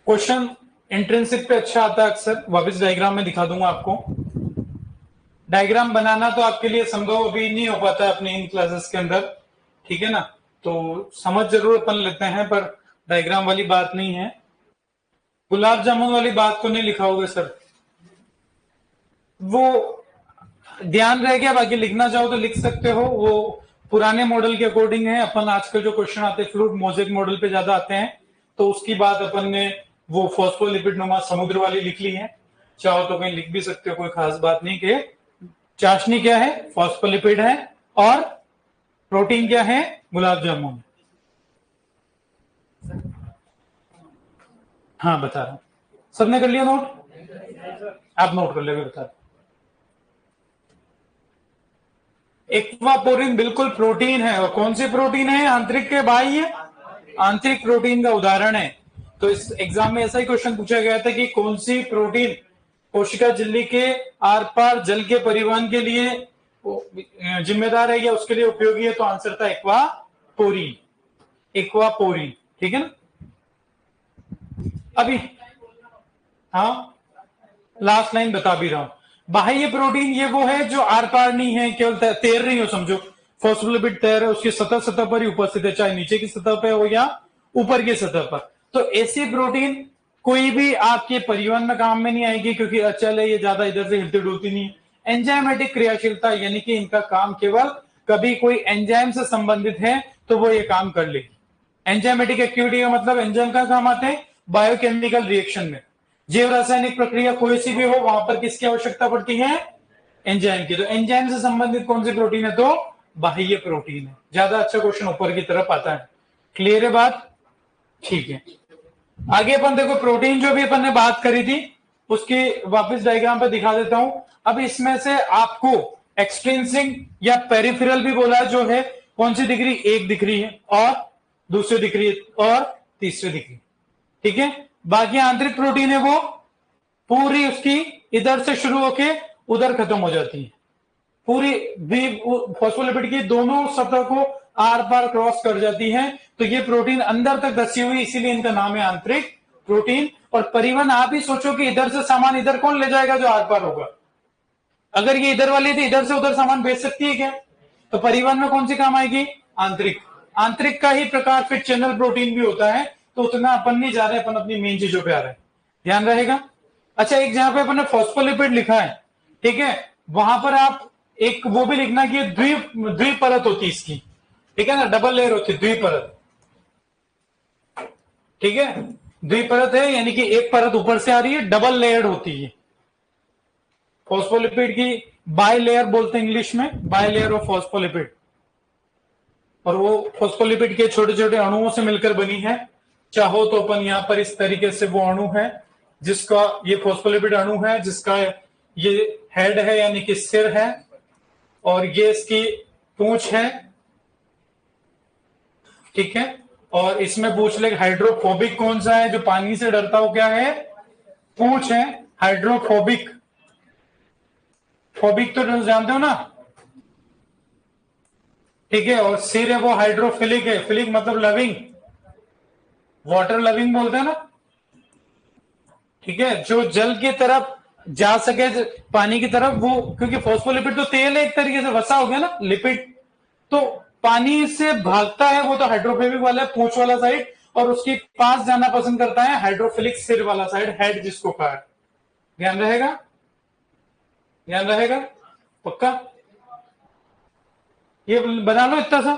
क्वेश्चन इंट्रिंसिक पे अच्छा आता है अक्सर, वापस डायग्राम में दिखा दूंगा आपको। डायग्राम बनाना तो आपके लिए संभव अभी नहीं हो पाता है अपनी इन क्लासेस के अंदर, ठीक है ना, तो समझ जरूर अपन लेते हैं पर डायग्राम वाली बात नहीं है। गुलाब जामुन वाली बात तो नहीं लिखा होगा सर, वो ध्यान रह गया, बाकी लिखना चाहो तो लिख सकते हो, वो पुराने मॉडल के अकॉर्डिंग है। अपन आजकल जो क्वेश्चन आते हैं फ्लूइड मोज़ेक मॉडल पे ज्यादा आते हैं, तो उसकी बात अपन ने वो फॉस्फोलिपिड नुमा समुद्र वाली लिख ली है। चाहो तो कहीं लिख भी सकते हो, कोई खास बात नहीं। के चाशनी क्या है? फॉस्फोलिपिड है। और प्रोटीन क्या है? गुलाब जामुन। हाँ बता रहा हूं, सबने कर लिया नोट? आप नोट कर ले, बता। एक्वापोरिन बिल्कुल प्रोटीन है। और कौन सी प्रोटीन है? आंतरिक के बाह्य आंतरिक प्रोटीन का उदाहरण है। तो इस एग्जाम में ऐसा ही क्वेश्चन पूछा गया था कि कौन सी प्रोटीन कोशिका झिल्ली के आर पार जल के परिवहन के लिए जिम्मेदार है या उसके लिए उपयोगी है? तो आंसर था एक्वापोरिन। एक्वापोरिन, ठीक है ना। अभी हाँ, लास्ट लाइन बता भी रहा हूं। बाह्य प्रोटीन ये वो है जो आर पार नहीं है, केवल तैर रही हो, समझो फॉस्फोलिपिड तैर है, उसकी सतह पर ही उपस्थित है, चाहे नीचे की सतह पे हो या ऊपर की सतह पर। तो ऐसी प्रोटीन कोई भी आपके परिवहन में काम में नहीं आएगी, क्योंकि अचल है, ये ज्यादा इधर से हिलती डुलती नहीं। एंजाइमेटिक क्रियाशीलता, यानी कि इनका काम केवल कभी कोई एंजाइम से संबंधित है तो वो ये काम कर लेगी। एंजाइमेटिक एक्टिविटी का मतलब एंजाइम का काम आते हैं बायोकेमिकल रिएक्शन में। जैव रासायनिक प्रक्रिया कोई सी भी हो, वहां पर किसकी आवश्यकता पड़ती है? एंजाइम की। तो एंजाइम से संबंधित कौन सी प्रोटीन है? तो बाह्य प्रोटीन है। ज्यादा अच्छा क्वेश्चन ऊपर की तरफ आता है। क्लियर है बात? ठीक है, आगे अपन देखो, प्रोटीन जो भी अपन ने बात करी थी उसकी वापस डायग्राम पे दिखा देता हूं। अब इसमें से आपको एक्सट्रिंसिक या पेरिफेरल भी बोला जो है, कौन सी दिख रही? एक दिख रही है, और दूसरी दिख रही है, और तीसरी दिख रही है, ठीक है। बाकी आंतरिक प्रोटीन है वो पूरी उसकी इधर से शुरू होके उधर खत्म हो जाती है। पूरी भी फॉस्फोलिपिड की दोनों सतह को आर पार क्रॉस कर जाती है। तो ये प्रोटीन अंदर तक धसी हुई, इसीलिए इनका नाम है आंतरिक प्रोटीन। और परिवहन आप ही सोचो कि इधर से सामान इधर कौन ले जाएगा? जो आर पार होगा। अगर ये इधर वाली थी, इधर से उधर सामान भेज सकती है क्या? तो परिवहन में कौन सी काम आएगी? आंतरिक। आंतरिक का ही प्रकार फिर चैनल प्रोटीन भी होता है। तो उतना अपन नहीं जा रहे, अपन अपनी मेन चीजों पे आ रहे हैं, ध्यान रहेगा। अच्छा, एक जहां पे अपन ने फॉस्फोलिपिड लिखा है, ठीक है, वहां पर आप एक वो भी लिखना कि द्विपरत होती है इसकी, ठीक है ना, डबल लेयर होती है, द्विपरत, ठीक है। द्विपरत है, यानी कि एक परत ऊपर से आ रही है, डबल लेयर्ड होती है। फॉस्फोलिपिड की बाय लेयर बोलते हैं इंग्लिश में, बाय लेयर ऑफ फॉस्फोलिपिड। और वो फॉस्फोलिपिड के छोटे छोटे अणुओं से मिलकर बनी है। चाहो तो अपन यहां पर इस तरीके से वो अणु है जिसका ये फॉस्फोलिपिड अणु है, जिसका ये हेड है यानी कि सिर है, और ये इसकी पूंछ है, ठीक है। और इसमें पूछ ले हाइड्रोफोबिक कौन सा है, जो पानी से डरता हो? क्या है? पूंछ है, हाइड्रोफोबिक। फोबिक तो जानते हो ना, ठीक है। और सिर है वो हाइड्रोफिलिक है, फिलिक मतलब लविंग, वाटर लविंग बोलते हैं ना, ठीक है, जो जल की तरफ जा सके, पानी की तरफ वो, क्योंकि फॉस्फोलिपिड तो तेल है, एक तरीके से वसा हो गया ना, लिपिड, तो पानी से भागता है वो, तो हाइड्रोफोबिक वाला है, पूंछ वाला साइड, और उसके पास जाना पसंद करता है हाइड्रोफिलिक, सिर वाला साइड, हेड जिसको कहा है। ध्यान रहेगा, ध्यान रहेगा, पक्का। ये बना लो इतना सा,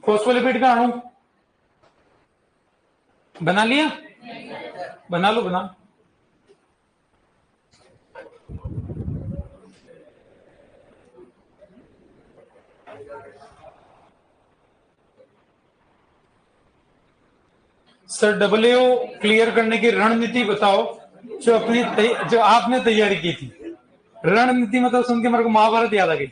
फॉस्फोलिपिड का अणु बना लिया, बना लो, बना। सर डब्ल्यू क्लियर करने की रणनीति बताओ, जो आपने तैयारी की थी। रणनीति मतलब सुन के मेरे को महाभारत याद आ गई।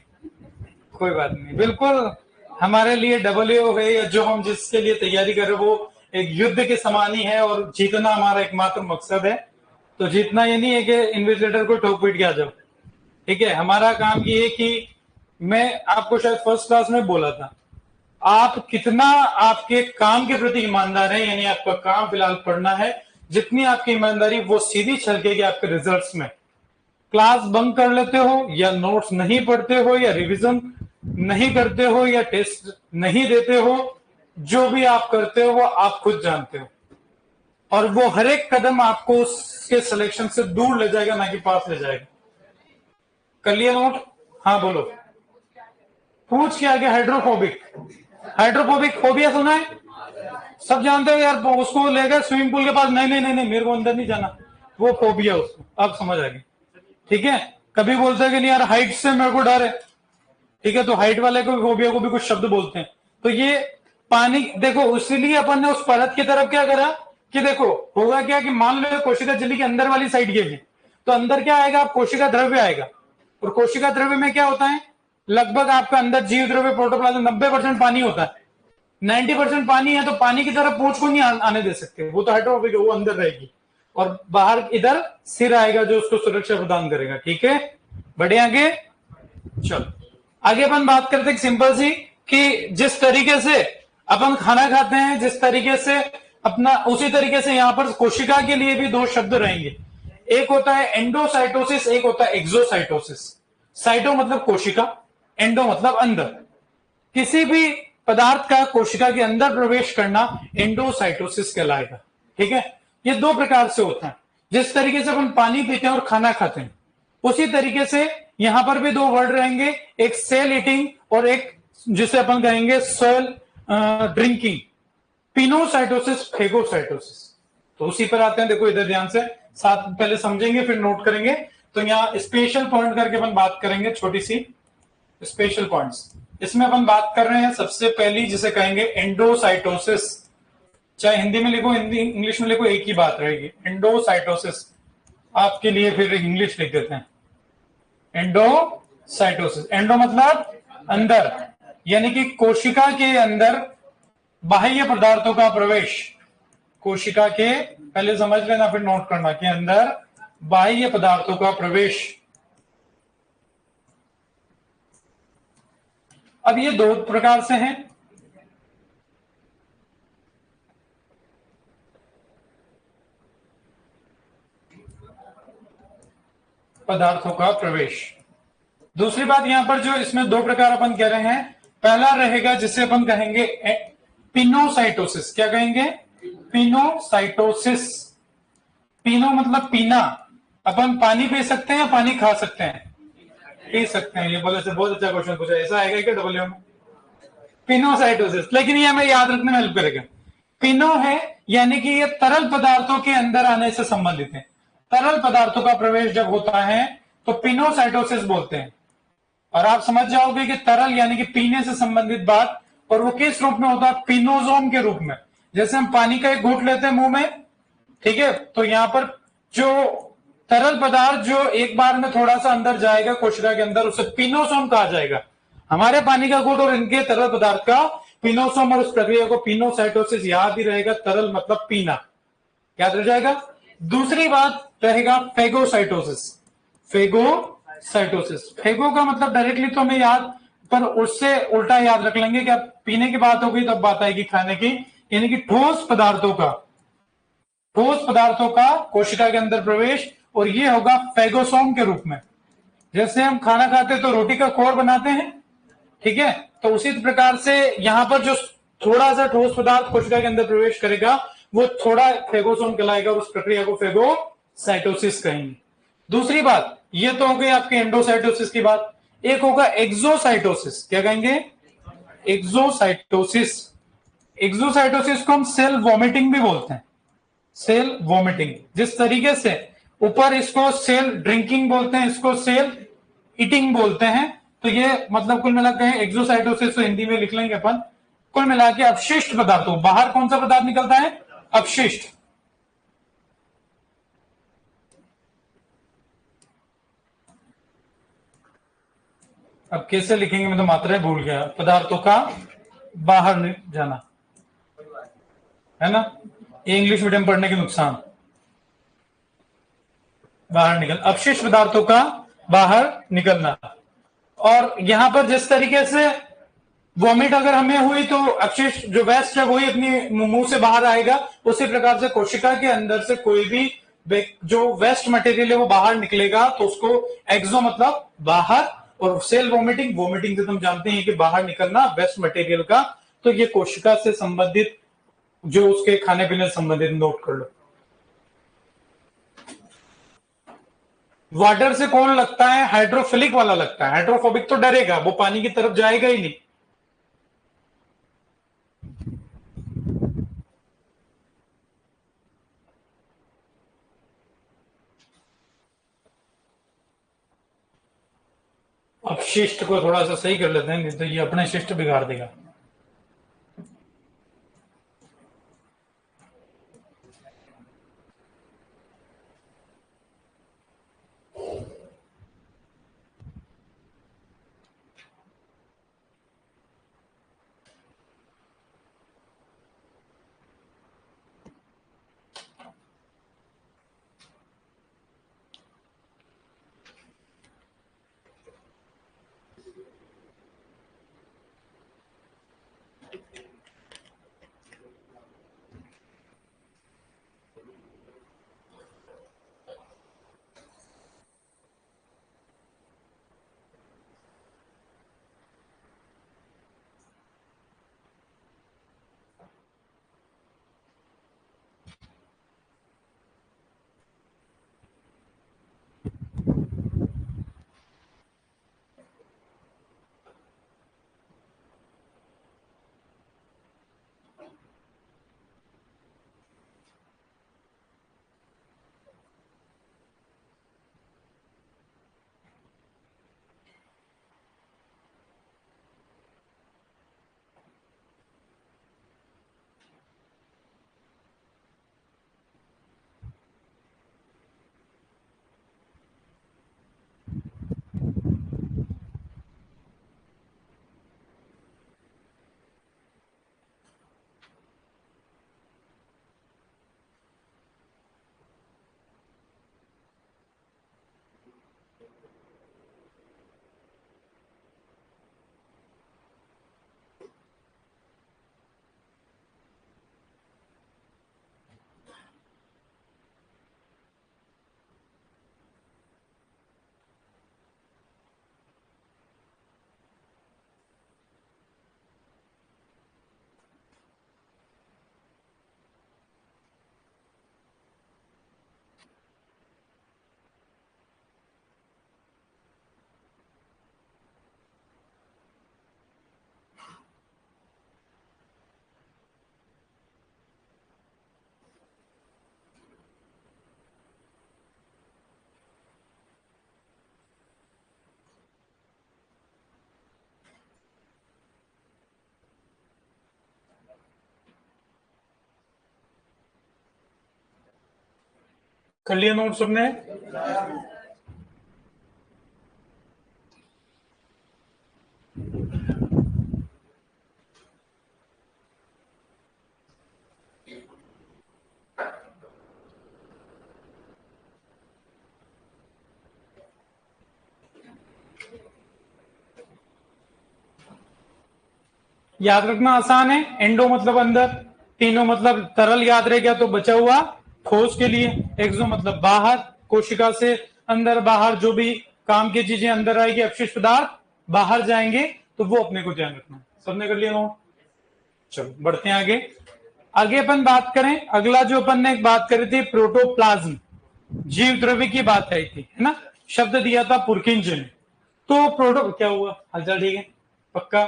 कोई बात नहीं, बिल्कुल हमारे लिए डब्ल्यू है, या जो हम जिसके लिए तैयारी कर रहे हो, वो एक युद्ध के समान ही है, और जीतना हमारा एकमात्र मकसद है। तो जीतना ये नहीं है कि इन्विजिलेटर को ठोक पीट के आ जाओ, ठीक है। हमारा काम ये है कि मैं आपको शायद फर्स्ट क्लास में बोला था, आप कितना आपके काम के प्रति ईमानदार है, यानी आपका काम फिलहाल पढ़ना है, जितनी आपकी ईमानदारी वो सीधी छलकेगी आपके रिजल्ट्स में। क्लास बंक कर लेते हो, या नोट्स नहीं पढ़ते हो, या रिवीजन नहीं करते हो, या टेस्ट नहीं देते हो, जो भी आप करते हो वो आप खुद जानते हो, और वो हर एक कदम आपको उसके सिलेक्शन से दूर ले जाएगा, ना कि पास ले जाएगा। कर लिया नोट? हाँ बोलो। पूछ के आगे हाइड्रोफोबिक। हाइड्रोफोबिक फोबिया सुना है? सब जानते हो यार, उसको लेकर स्विमिंग पूल के पास, नहीं नहीं नहीं नहीं मेरे को अंदर नहीं जाना, वो फोबिया उसको। अब समझ आ गई, ठीक है। कभी बोलते हैं कि नहीं यार हाइट से मेरे को डर है, ठीक है, तो हाइट वाले को फोबिया को भी कुछ शब्द बोलते हैं। तो ये पानी देखो, इसीलिए अपन ने उस परत की तरफ क्या करा कि देखो होगा क्या कि मान लो कोशिका झिल्ली के अंदर वाली साइड ये है, तो अंदर क्या आएगा, कोशिका द्रव्य आएगा। और कोशिका द्रव्य में क्या होता है, लगभग आपका अंदर जीव द्रव्य प्रोटोप्लाज्म 90% पानी होता है। 90% पानी है, तो पानी की तरफ पूंछ को नहीं आने दे सकते, वो तो हाइड्रोफोबिक है, वो अंदर रहेगी। और बाहर इधर सिर आएगा जो उसको सुरक्षा प्रदान करेगा, ठीक है। बढ़े आगे, चलो आगे अपन बात करते हैं सिंपल सी, कि जिस तरीके से अपन खाना खाते हैं, जिस तरीके से अपना, उसी तरीके से यहां पर कोशिका के लिए भी दो शब्द रहेंगे। एक होता है एंडोसाइटोसिस, एक होता है एक्सोसाइटोसिस। साइटो मतलब कोशिका, एंडो मतलब अंदर। किसी भी पदार्थ का कोशिका के अंदर प्रवेश करना एंडोसाइटोसिस कहलाएगा, ठीक है। ये दो प्रकार से होता है। जिस तरीके से अपन पानी पीते हैं और खाना खाते हैं, उसी तरीके से यहां पर भी दो वर्ड रहेंगे, एक सेल ईटिंग और एक जिसे अपन कहेंगे सेल ड्रिंकिंग। Pinocytosis, phagocytosis. तो उसी पर आते हैं, देखो इधर ध्यान से, साथ पहले समझेंगे फिर नोट करेंगे। तो यहाँ स्पेशल पॉइंट करके अपन बात करेंगे, छोटी सी स्पेशल पॉइंट्स। इसमें अपन बात कर रहे हैं सबसे पहली, जिसे कहेंगे एंडोसाइटोसिस। चाहे हिंदी में लिखो, हिंदी इंग्लिश में लिखो, एक ही बात रहेगी, एंडोसाइटोसिस। आपके लिए फिर इंग्लिश लिख देते हैं, एंडोसाइटोसिस। एंडो मतलब अंदर, यानी कि कोशिका के अंदर बाह्य पदार्थों का प्रवेश। कोशिका के, पहले समझ लेना फिर नोट करना, कि अंदर बाह्य पदार्थों का प्रवेश। अब ये दो प्रकार से हैं। पदार्थों का प्रवेश। दूसरी बात यहां पर जो इसमें दो प्रकार अपन कह रहे हैं, पहला रहेगा जिसे अपन कहेंगे पिनोसाइटोसिस। क्या कहेंगे? पिनोसाइटोसिस। पीनो मतलब पीना। अपन पानी पी सकते हैं या पानी खा सकते हैं? पी सकते हैं। ये बोले से बहुत अच्छा क्वेश्चन पूछा, ऐसा आएगा क्या डब्ल्यू में? पिनोसाइटोसिस, लेकिन ये हमें याद रखने में हेल्प करेगा। पिनो है यानी कि ये तरल पदार्थों के अंदर आने से संबंधित है। तरल पदार्थों का प्रवेश जब होता है तो पिनोसाइटोसिस बोलते हैं। और आप समझ जाओगे कि तरल यानी कि पीने से संबंधित बात, और वो किस रूप में होता है? पिनोसोम के रूप में। जैसे हम पानी का एक घूंट लेते हैं मुंह में, ठीक है, तो यहां पर जो तरल पदार्थ जो एक बार में थोड़ा सा अंदर जाएगा कोशिका के अंदर, उसे पिनोसोम कहा जाएगा। हमारे पानी का घूंट और इनके तरल पदार्थ का पिनोसोम, और उस प्रक्रिया को पिनोसाइटोसिस याद ही रहेगा। तरल मतलब पीना, याद रह जाएगा। दूसरी बात रहेगा फेगोसाइटोसिस। फेगोसाइटोसिस, फेगो का मतलब डायरेक्टली तो हमें याद, पर उससे उल्टा याद रख लेंगे कि अब पीने की बात होगी तब बात आएगी खाने की, यानी कि ठोस पदार्थों का, ठोस पदार्थों का कोशिका के अंदर प्रवेश, और ये होगा फेगोसोम के रूप में। जैसे हम खाना खाते हैं तो रोटी का खोर बनाते हैं, ठीक है, तो उसी प्रकार से यहां पर जो थोड़ा सा ठोस पदार्थ कोशिका के अंदर प्रवेश करेगा वो थोड़ा फेगोसोम कहलाएगा, उस प्रक्रिया को फेगोसाइटोसिस कहेंगे। दूसरी बात ये तो हो गई आपके एंडोसाइटोसिस की बात। एक होगा एक्सोसाइटोसिस। क्या कहेंगे? एक्सोसाइटोसिस। एक्सोसाइटोसिस को हम सेल वॉमिटिंग भी बोलते हैं। सेल वॉमिटिंग, जिस तरीके से ऊपर इसको सेल ड्रिंकिंग बोलते हैं, इसको सेल ईटिंग बोलते हैं। तो ये मतलब कुल मिला के एक्सोसाइटोसिस तो हिंदी में लिख लेंगे अपन, कुल मिला के अपशिष्ट पदार्थों, बाहर कौन सा पदार्थ निकलता है? अपशिष्ट। अब कैसे लिखेंगे, मैं तो मात्राएं भूल गया। पदार्थों का बाहर जाना, है ना, ये इंग्लिश मीडियम पढ़ने के नुकसान। बाहर निकल, अपशिष्ट पदार्थों का बाहर निकलना। और यहां पर जिस तरीके से वॉमिट अगर हमें हुई तो अपशिष्ट जो वेस्ट है वही अपनी मुंह से बाहर आएगा। उसी प्रकार से कोशिका के अंदर से कोई भी जो वेस्ट मटेरियल है वो बाहर निकलेगा, तो उसको एक्सो मतलब बाहर, और सेल वॉमिटिंग, वॉमिटिंग से तुम जानते हैं कि बाहर निकलना वेस्ट मटेरियल का। तो ये कोशिका से संबंधित, जो उसके खाने पीने से संबंधित, नोट कर लो। वाटर से कौन लगता है? हाइड्रोफिलिक वाला लगता है। हाइड्रोफोबिक तो डरेगा, वो पानी की तरफ जाएगा ही नहीं। अब शिष्ट को थोड़ा सा सही कर लेते हैं, नहीं तो ये अपने शिष्ट बिगाड़ देगा। कर लिया नोट सबने? याद रखना आसान है। एंडो मतलब अंदर, तीनों मतलब तरल याद रह गया तो बचा हुआ ठोस के लिए, एक्सो मतलब बाहर, कोशिका से अंदर बाहर जो भी काम की चीजें अंदर आएगी, अपशिष्ट पदार्थ बाहर जाएंगे, तो वो अपने को ध्यान रखना। सबने कर लिया नोट? चलो बढ़ते हैं आगे। आगे अपन बात करें, अगला जो अपन ने बात करी थी प्रोटोप्लाज्म, जीव द्रव्य की बात आई थी, है ना? शब्द दिया था पुरकिंज ने। तो प्रोटो क्या हुआ? हालचाल ठीक है? पक्का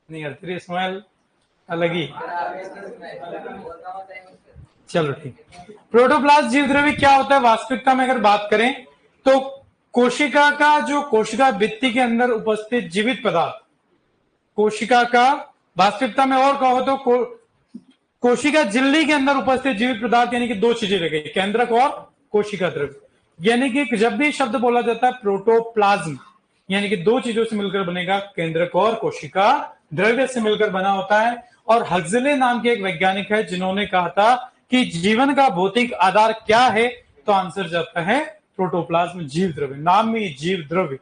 नहीं करती रे स्माइल अलग ही। चलो ठीक। प्रोटोप्लाज्म जीव द्रव्य क्या होता है वास्तविकता में अगर बात करें तो कोशिका का जो कोशिका भित्ति के अंदर उपस्थित जीवित पदार्थ, कोशिका का वास्तविकता में और कहो तो कोशिका झिल्ली के अंदर उपस्थित जीवित पदार्थ, यानी कि दो चीजें रह गई, केंद्रक और कोशिका द्रव्य। यानी कि जब भी शब्द बोला जाता है प्रोटोप्लाज्म, यानी कि दो चीजों से मिलकर बनेगा, केंद्रक और कोशिका द्रव्य से मिलकर बना होता है। और हक्सले नाम के एक वैज्ञानिक है जिन्होंने कहा था कि जीवन का भौतिक आधार क्या है, तो आंसर जाता है प्रोटोप्लाज्म, जीव द्रव्य। नाम में जीव द्रव्य,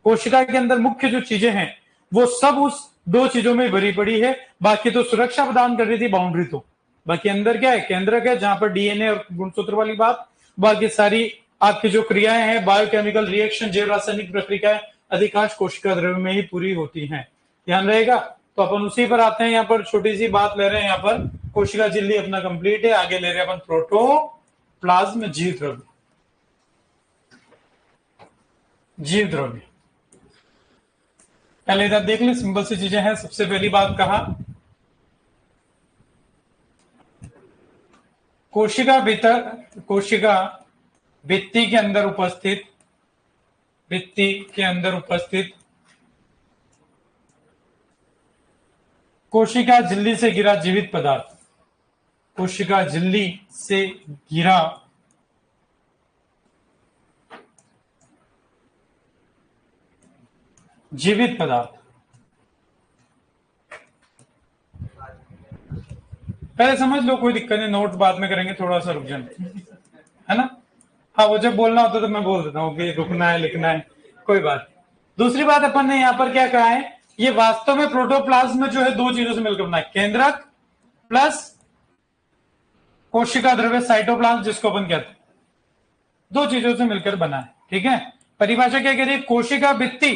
कोशिका के अंदर मुख्य जो चीजें हैं वो सब उस दो चीजों में भरी पड़ी है। बाकी तो सुरक्षा प्रदान कर रही थी बाउंड्री, तो बाकी अंदर क्या है? केंद्रक है, जहां पर डीएनए और गुणसूत्र वाली बात, बाकी सारी आपकी जो क्रियाएं हैं, बायोकेमिकल रिएक्शन, जैव रासायनिक प्रक्रियाएं, अधिकांश कोशिका द्रव्य में ही पूरी होती हैं। ध्यान रहेगा। तो अपन उसी पर आते हैं। यहाँ पर छोटी सी बात ले रहे हैं, यहाँ पर कोशिका झिल्ली अपना कंप्लीट है, आगे ले रहे हैं अपन प्रोटोप्लाज्म, जीव द्रव्य। जीव द्रव्य। पहले इधर देख ले, सिंपल सी चीजें हैं। सबसे पहली बात कहा कोशिका भीतर, कोशिका भित्ति के अंदर उपस्थित, भित्ति के अंदर उपस्थित कोशिका झिल्ली से घिरा जीवित पदार्थ, कोशिका झिल्ली से घिरा जीवित पदार्थ। पहले समझ लो, कोई दिक्कत नहीं, नोट बाद में करेंगे, थोड़ा सा रुक जाना, है ना। हाँ, वो जब बोलना होता तो मैं बोल देता हूँ कि रुकना है, लिखना है, कोई बात। दूसरी बात अपन ने यहाँ पर क्या कहा है, ये वास्तव में प्रोटोप्लाज्म में जो है दो चीजों से मिलकर बना है, केंद्रक प्लस कोशिका द्रव्य साइटोप्लाज्म, जिसको अपन कहते हैं, दो चीजों से मिलकर बना है। ठीक है, परिभाषा क्या कह रही है, कोशिका भित्ति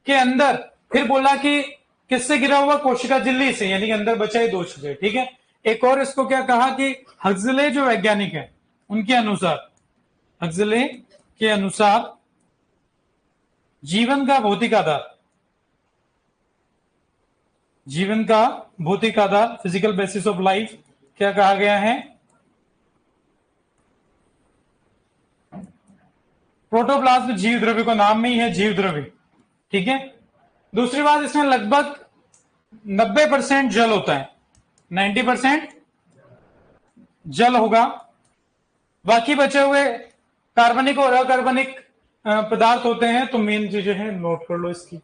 के अंदर, फिर बोला कि किससे गिरा हुआ, कोशिका झिल्ली से, यानी कि अंदर बचा है दो चीजें। ठीक है, एक और इसको क्या कहा कि हक्सले जो वैज्ञानिक है उनके अनुसार, हक्सले के अनुसार जीवन का भौतिक आधार, जीवन का भौतिक आधार, फिजिकल बेसिस ऑफ लाइफ, क्या कहा गया है, प्रोटोप्लाज्म जीव द्रव्य को नाम में ही है जीव द्रव्य। ठीक है, दूसरी बात, इसमें लगभग 90% जल होता है, 90% जल होगा, बाकी बचे हुए कार्बनिक और अकार्बनिक पदार्थ होते हैं। तो मेन चीजें हैं, नोट कर लो इसकी।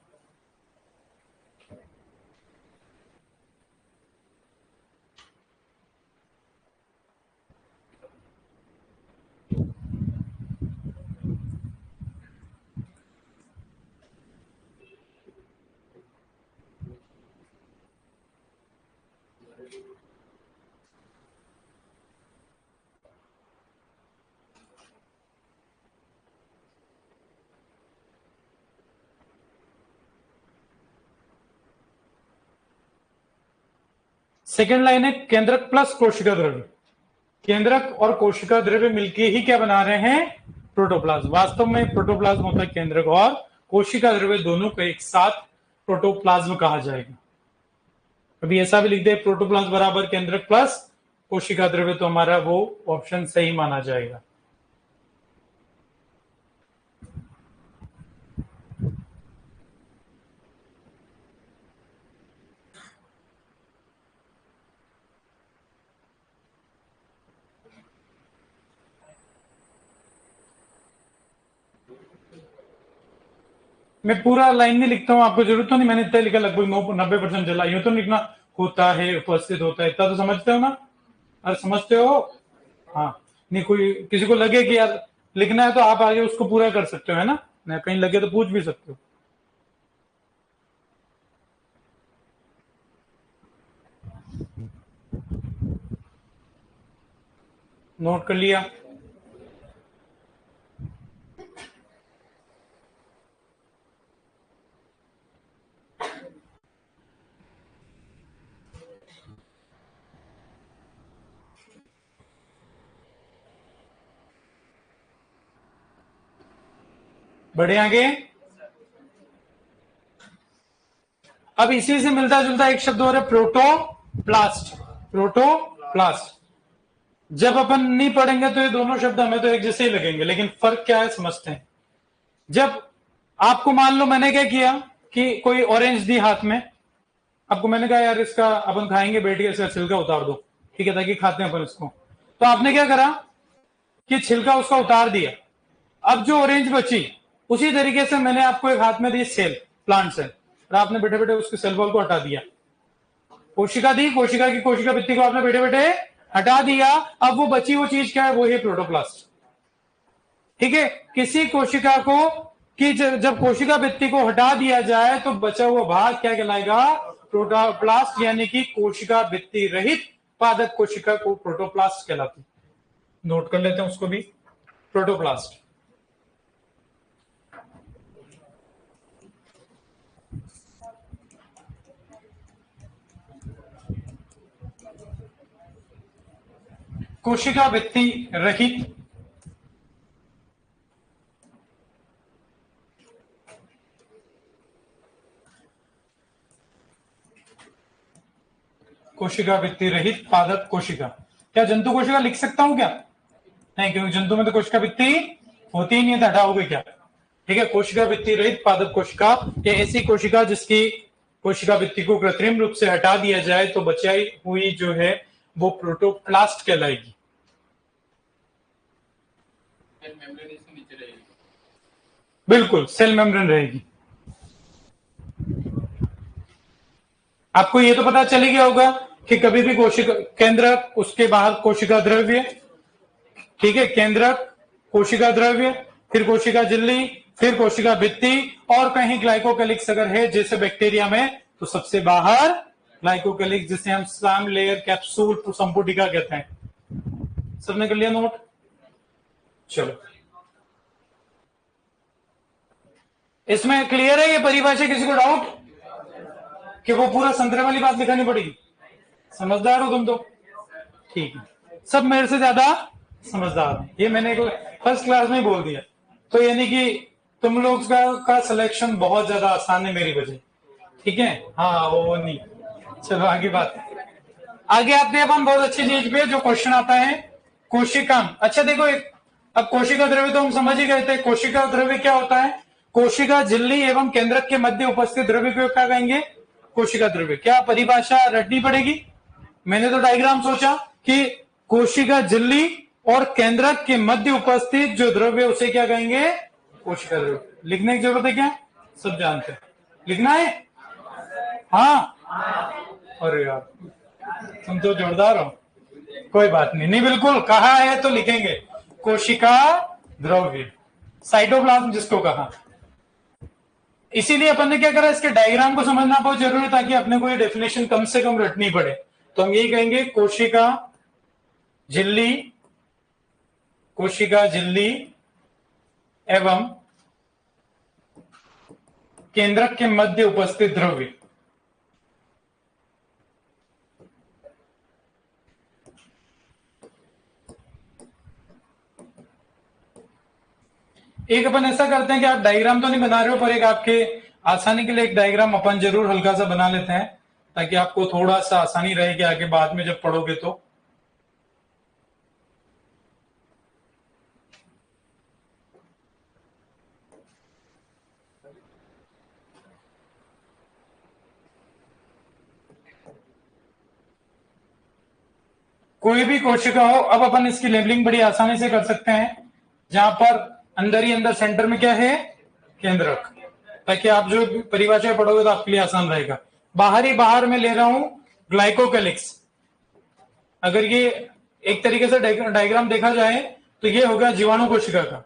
सेकेंड लाइन है केंद्रक प्लस कोशिका द्रव्य, केंद्रक और कोशिका द्रव्य मिलकर ही क्या बना रहे हैं, प्रोटोप्लाज्म। वास्तव में प्रोटोप्लाज्म होता है केंद्रक और कोशिका द्रव्य, दोनों को एक साथ प्रोटोप्लाज्म कहा जाएगा। कभी ऐसा भी लिख दे, प्रोटोप्लाज्म बराबर केंद्रक प्लस कोशिका द्रव्य, तो हमारा वो ऑप्शन सही माना जाएगा। मैं पूरा लाइन नहीं लिखता हूं, आपको जरूरत तो नहीं, मैंने इतना लिखा, लगभग 90% जला, यूं तो लिखना होता है, उपस्थित होता है, इतना तो समझते हो ना, अरे समझते हो। हाँ, नहीं कोई किसी को लगे कि यार लिखना है तो आप आगे उसको पूरा कर सकते हो, है ना, नहीं कहीं लगे तो पूछ भी सकते हो। नोट कर लिया। बढ़े आगे। अब इसी से मिलता जुलता एक शब्द और है, प्रोटोप्लास्ट, प्रोटोप्लास्ट। जब अपन नहीं पढ़ेंगे तो ये दोनों शब्द हमें तो एक जैसे ही लगेंगे, लेकिन फर्क क्या है समझते हैं। जब आपको मान लो मैंने क्या किया कि कोई ऑरेंज दी हाथ में, आपको मैंने कहा यार इसका अपन खाएंगे, बैठ के इसका छिलका उतार दो, ठीक है, ताकि खाते हैं अपन इसको। तो आपने क्या करा कि छिलका उसका उतार दिया। अब जो ऑरेंज बची, उसी तरीके से मैंने आपको एक हाथ में दी सेल, प्लांट सेल, और आपने बैठे बैठे उसके सेल वॉल को हटा दिया। कोशिका दी, कोशिका की कोशिका भित्ति को आपने बैठे बैठे हटा दिया। अब वो बची वो चीज क्या है, वो है प्रोटोप्लास्ट। ठीक है, किसी कोशिका को कि जब कोशिका भित्ति को हटा दिया जाए तो बचा हुआ भाग क्या कहलाएगा, प्रोटोप्लास्ट, यानी कि कोशिका भित्ति रहित पादप कोशिका को प्रोटोप्लास्ट कहलाती। नोट कर लेते हैं उसको भी, प्रोटोप्लास्ट। कोशिका भित्ति रहित कोशिका भित्ति रहित पादप कोशिका। क्या जंतु कोशिका लिख सकता हूं क्या? नहीं, क्योंकि जंतु में तो कोशिका भित्ति होती ही नहीं है, तो हटाओगे क्या? ठीक है, कोशिका भित्ति रहित पादप कोशिका, ये ऐसी कोशिका जिसकी कोशिका भित्ति को कृत्रिम रूप से हटा दिया जाए तो बचाई हुई जो है वो प्रोटोप्लास्ट कहलाएगी। बिल्कुल, सेल मेम्ब्रेन रहेगी। आपको ये तो पता चल गया होगा कि कभी भी कोशिका केंद्रक, उसके बाहर कोशिका द्रव्य, ठीक है, केंद्रक, कोशिका द्रव्य, फिर कोशिका झिल्ली, फिर कोशिका भित्ति, और कहीं ग्लाइकोकेलिक्स अगर है जैसे बैक्टीरिया में तो सबसे बाहर ग्लाइकोकेलिक्स, जिसे हम स्लैम लेयर कैप्सूल संपुटिका कहते हैं। सबने कर लिया नोट? चलो, इसमें क्लियर है ये परिभाषा? किसी को डाउट कि वो पूरा संतरे वाली बात लिखानी पड़ेगी? समझदार हो तुम तो, ठीक है, सब मेरे से ज्यादा समझदार है, ये मैंने फर्स्ट क्लास में बोल दिया। तो यानी कि तुम लोग का सिलेक्शन बहुत ज्यादा आसान है मेरी वजह, ठीक है। हाँ, वो नहीं, चलो आगे बात। आगे आते हैं अपन बहुत अच्छी चीज पे, जो क्वेश्चन आता है कोशिका। अच्छा देखो, अब कोशिका द्रव्य तो हम समझ ही गए थे। कोशिका द्रव्य क्या होता है? कोशिका झिल्ली एवं केंद्रक के मध्य उपस्थित द्रव्य को क्या कहेंगे? कोशिका द्रव्य। क्या परिभाषा रटनी पड़ेगी? मैंने तो डायग्राम सोचा कि कोशिका झिल्ली और केंद्रक के मध्य उपस्थित जो द्रव्य उसे क्या कहेंगे? कोशिका द्रव्य। लिखने की जरूरत है क्या? सब जानते हैं, लिखना है? हाँ, अरे यार तुम तो जोरदार हो, कोई बात नहीं। नहीं, बिल्कुल कहा है तो लिखेंगे, कोशिका द्रव्य, साइटोप्लाज्म जिसको कहा। इसीलिए अपन ने क्या करा, इसके डायग्राम को समझना बहुत जरूरी है ताकि अपने को ये डेफिनेशन कम से कम रटनी पड़े। तो हम यही कहेंगे, कोशिका झिल्ली, कोशिका झिल्ली एवं केंद्रक के मध्य उपस्थित द्रव्य। एक अपन ऐसा करते हैं कि आप डायग्राम तो नहीं बना रहे हो, पर एक आपके आसानी के लिए एक डायग्राम अपन जरूर हल्का सा बना लेते हैं ताकि आपको थोड़ा सा आसानी रहेगी आगे बाद में जब पढ़ोगे तो। कोई भी कोशिका हो, अब अपन इसकी लेबलिंग बड़ी आसानी से कर सकते हैं, जहां पर अंदर ही अंदर सेंटर में क्या है? केंद्रक, ताकि आप जो परिभाषा पढ़ोगे तो आपके लिए आसान रहेगा। बाहर ही बाहर में ले रहा हूं ग्लाइकोकेलिक्स। अगर ये एक तरीके से डायग्राम देखा जाए तो ये होगा जीवाणु कोशिका का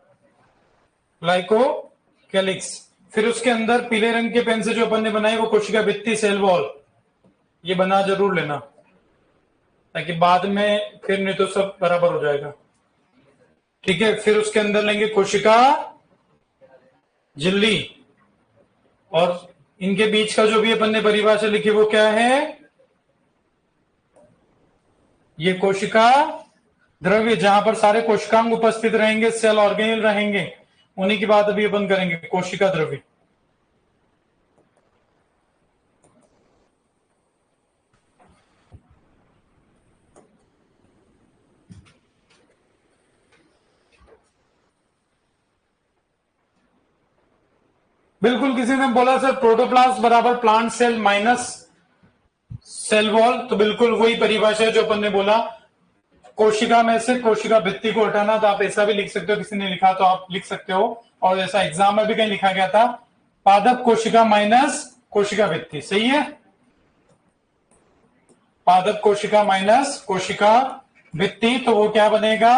ग्लाइकोकेलिक्स। फिर उसके अंदर पीले रंग के पेन से जो अपन ने बनाई वो कोशिका भित्ति, सेल वॉल, ये बना जरूर लेना ताकि बाद में फिर नहीं तो सब बराबर हो जाएगा, ठीक है। फिर उसके अंदर लेंगे कोशिका झिल्ली, और इनके बीच का जो भी अपन ने परिभाषा लिखी वो क्या है? ये कोशिका द्रव्य, जहां पर सारे कोशिकांग उपस्थित रहेंगे, सेल ऑर्गेनेल रहेंगे, उन्हीं की बात अभी अपन करेंगे, कोशिका द्रव्य। बिल्कुल, किसी ने बोला सर प्रोटोप्लास्ट बराबर plant cell minus cell wall, तो बिल्कुल वही परिभाषा है जो अपन ने बोला। कोशिका में से कोशिका भित्ति को हटाना, तो आप ऐसा भी लिख सकते हो, किसी ने लिखा तो आप लिख सकते हो, और ऐसा एग्जाम में भी कहीं लिखा गया था, पादप कोशिका माइनस कोशिका भित्ति, सही है। पादप कोशिका माइनस कोशिका भित्ति, तो वो क्या बनेगा?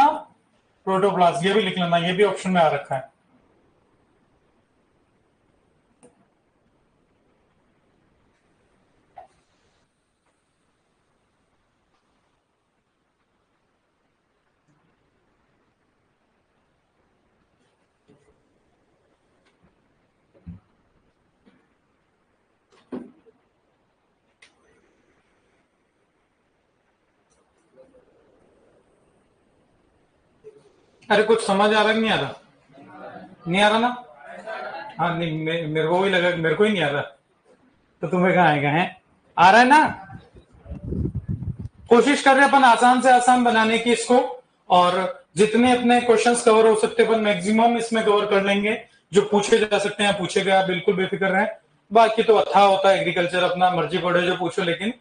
प्रोटोप्लास्ट। ये भी लिख लेना, ये भी ऑप्शन में आ रखा है। अरे कुछ समझ आ रहा कि नहीं आ रहा? नहीं आ रहा ना? हाँ, नहीं, मेरे को ही लगा, मेरे को ही नहीं आ रहा, तो तुम्हें कहाँ आएगा? है, आ रहा है ना? कोशिश कर रहे हैं अपन आसान से आसान बनाने की इसको, और जितने अपने क्वेश्चंस कवर हो सकते हैं अपन मैक्सिमम इसमें कवर कर लेंगे। जो पूछे जा सकते हैं पूछे गए, बिल्कुल बेफिक्र रहें। बाकी तो अथाह होता है एग्रीकल्चर, अपना मर्जी पड़े जो पूछो, लेकिन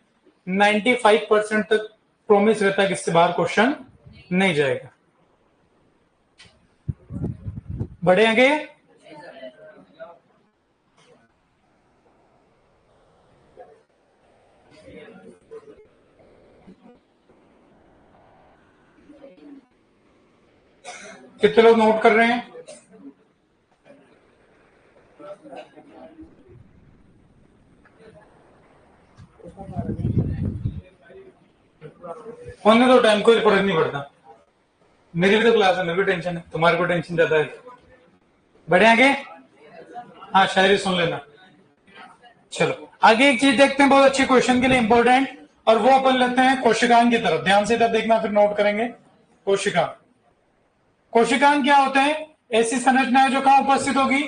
95% तक प्रॉमिस रहता है कि इससे बाहर क्वेश्चन नहीं जाएगा। बढ़े आगे। कितने लोग नोट कर रहे हैं? होने दो टाइम, कोई फर्क नहीं पड़ता। मेरी भी तो क्लास है, मेरी भी टेंशन है, तुम्हारे को टेंशन ज्यादा है। बढ़े आगे। हाँ, शायरी सुन लेना। चलो आगे एक चीज देखते हैं, बहुत अच्छे क्वेश्चन के लिए इंपॉर्टेंट, और वो अपन लेते हैं कोशिकांग की तरफ। ध्यान से इधर देखना, फिर नोट करेंगे। कोशिकांग, कोशिकांग क्या होते हैं? ऐसी संरचना है जो कहां उपस्थित होगी?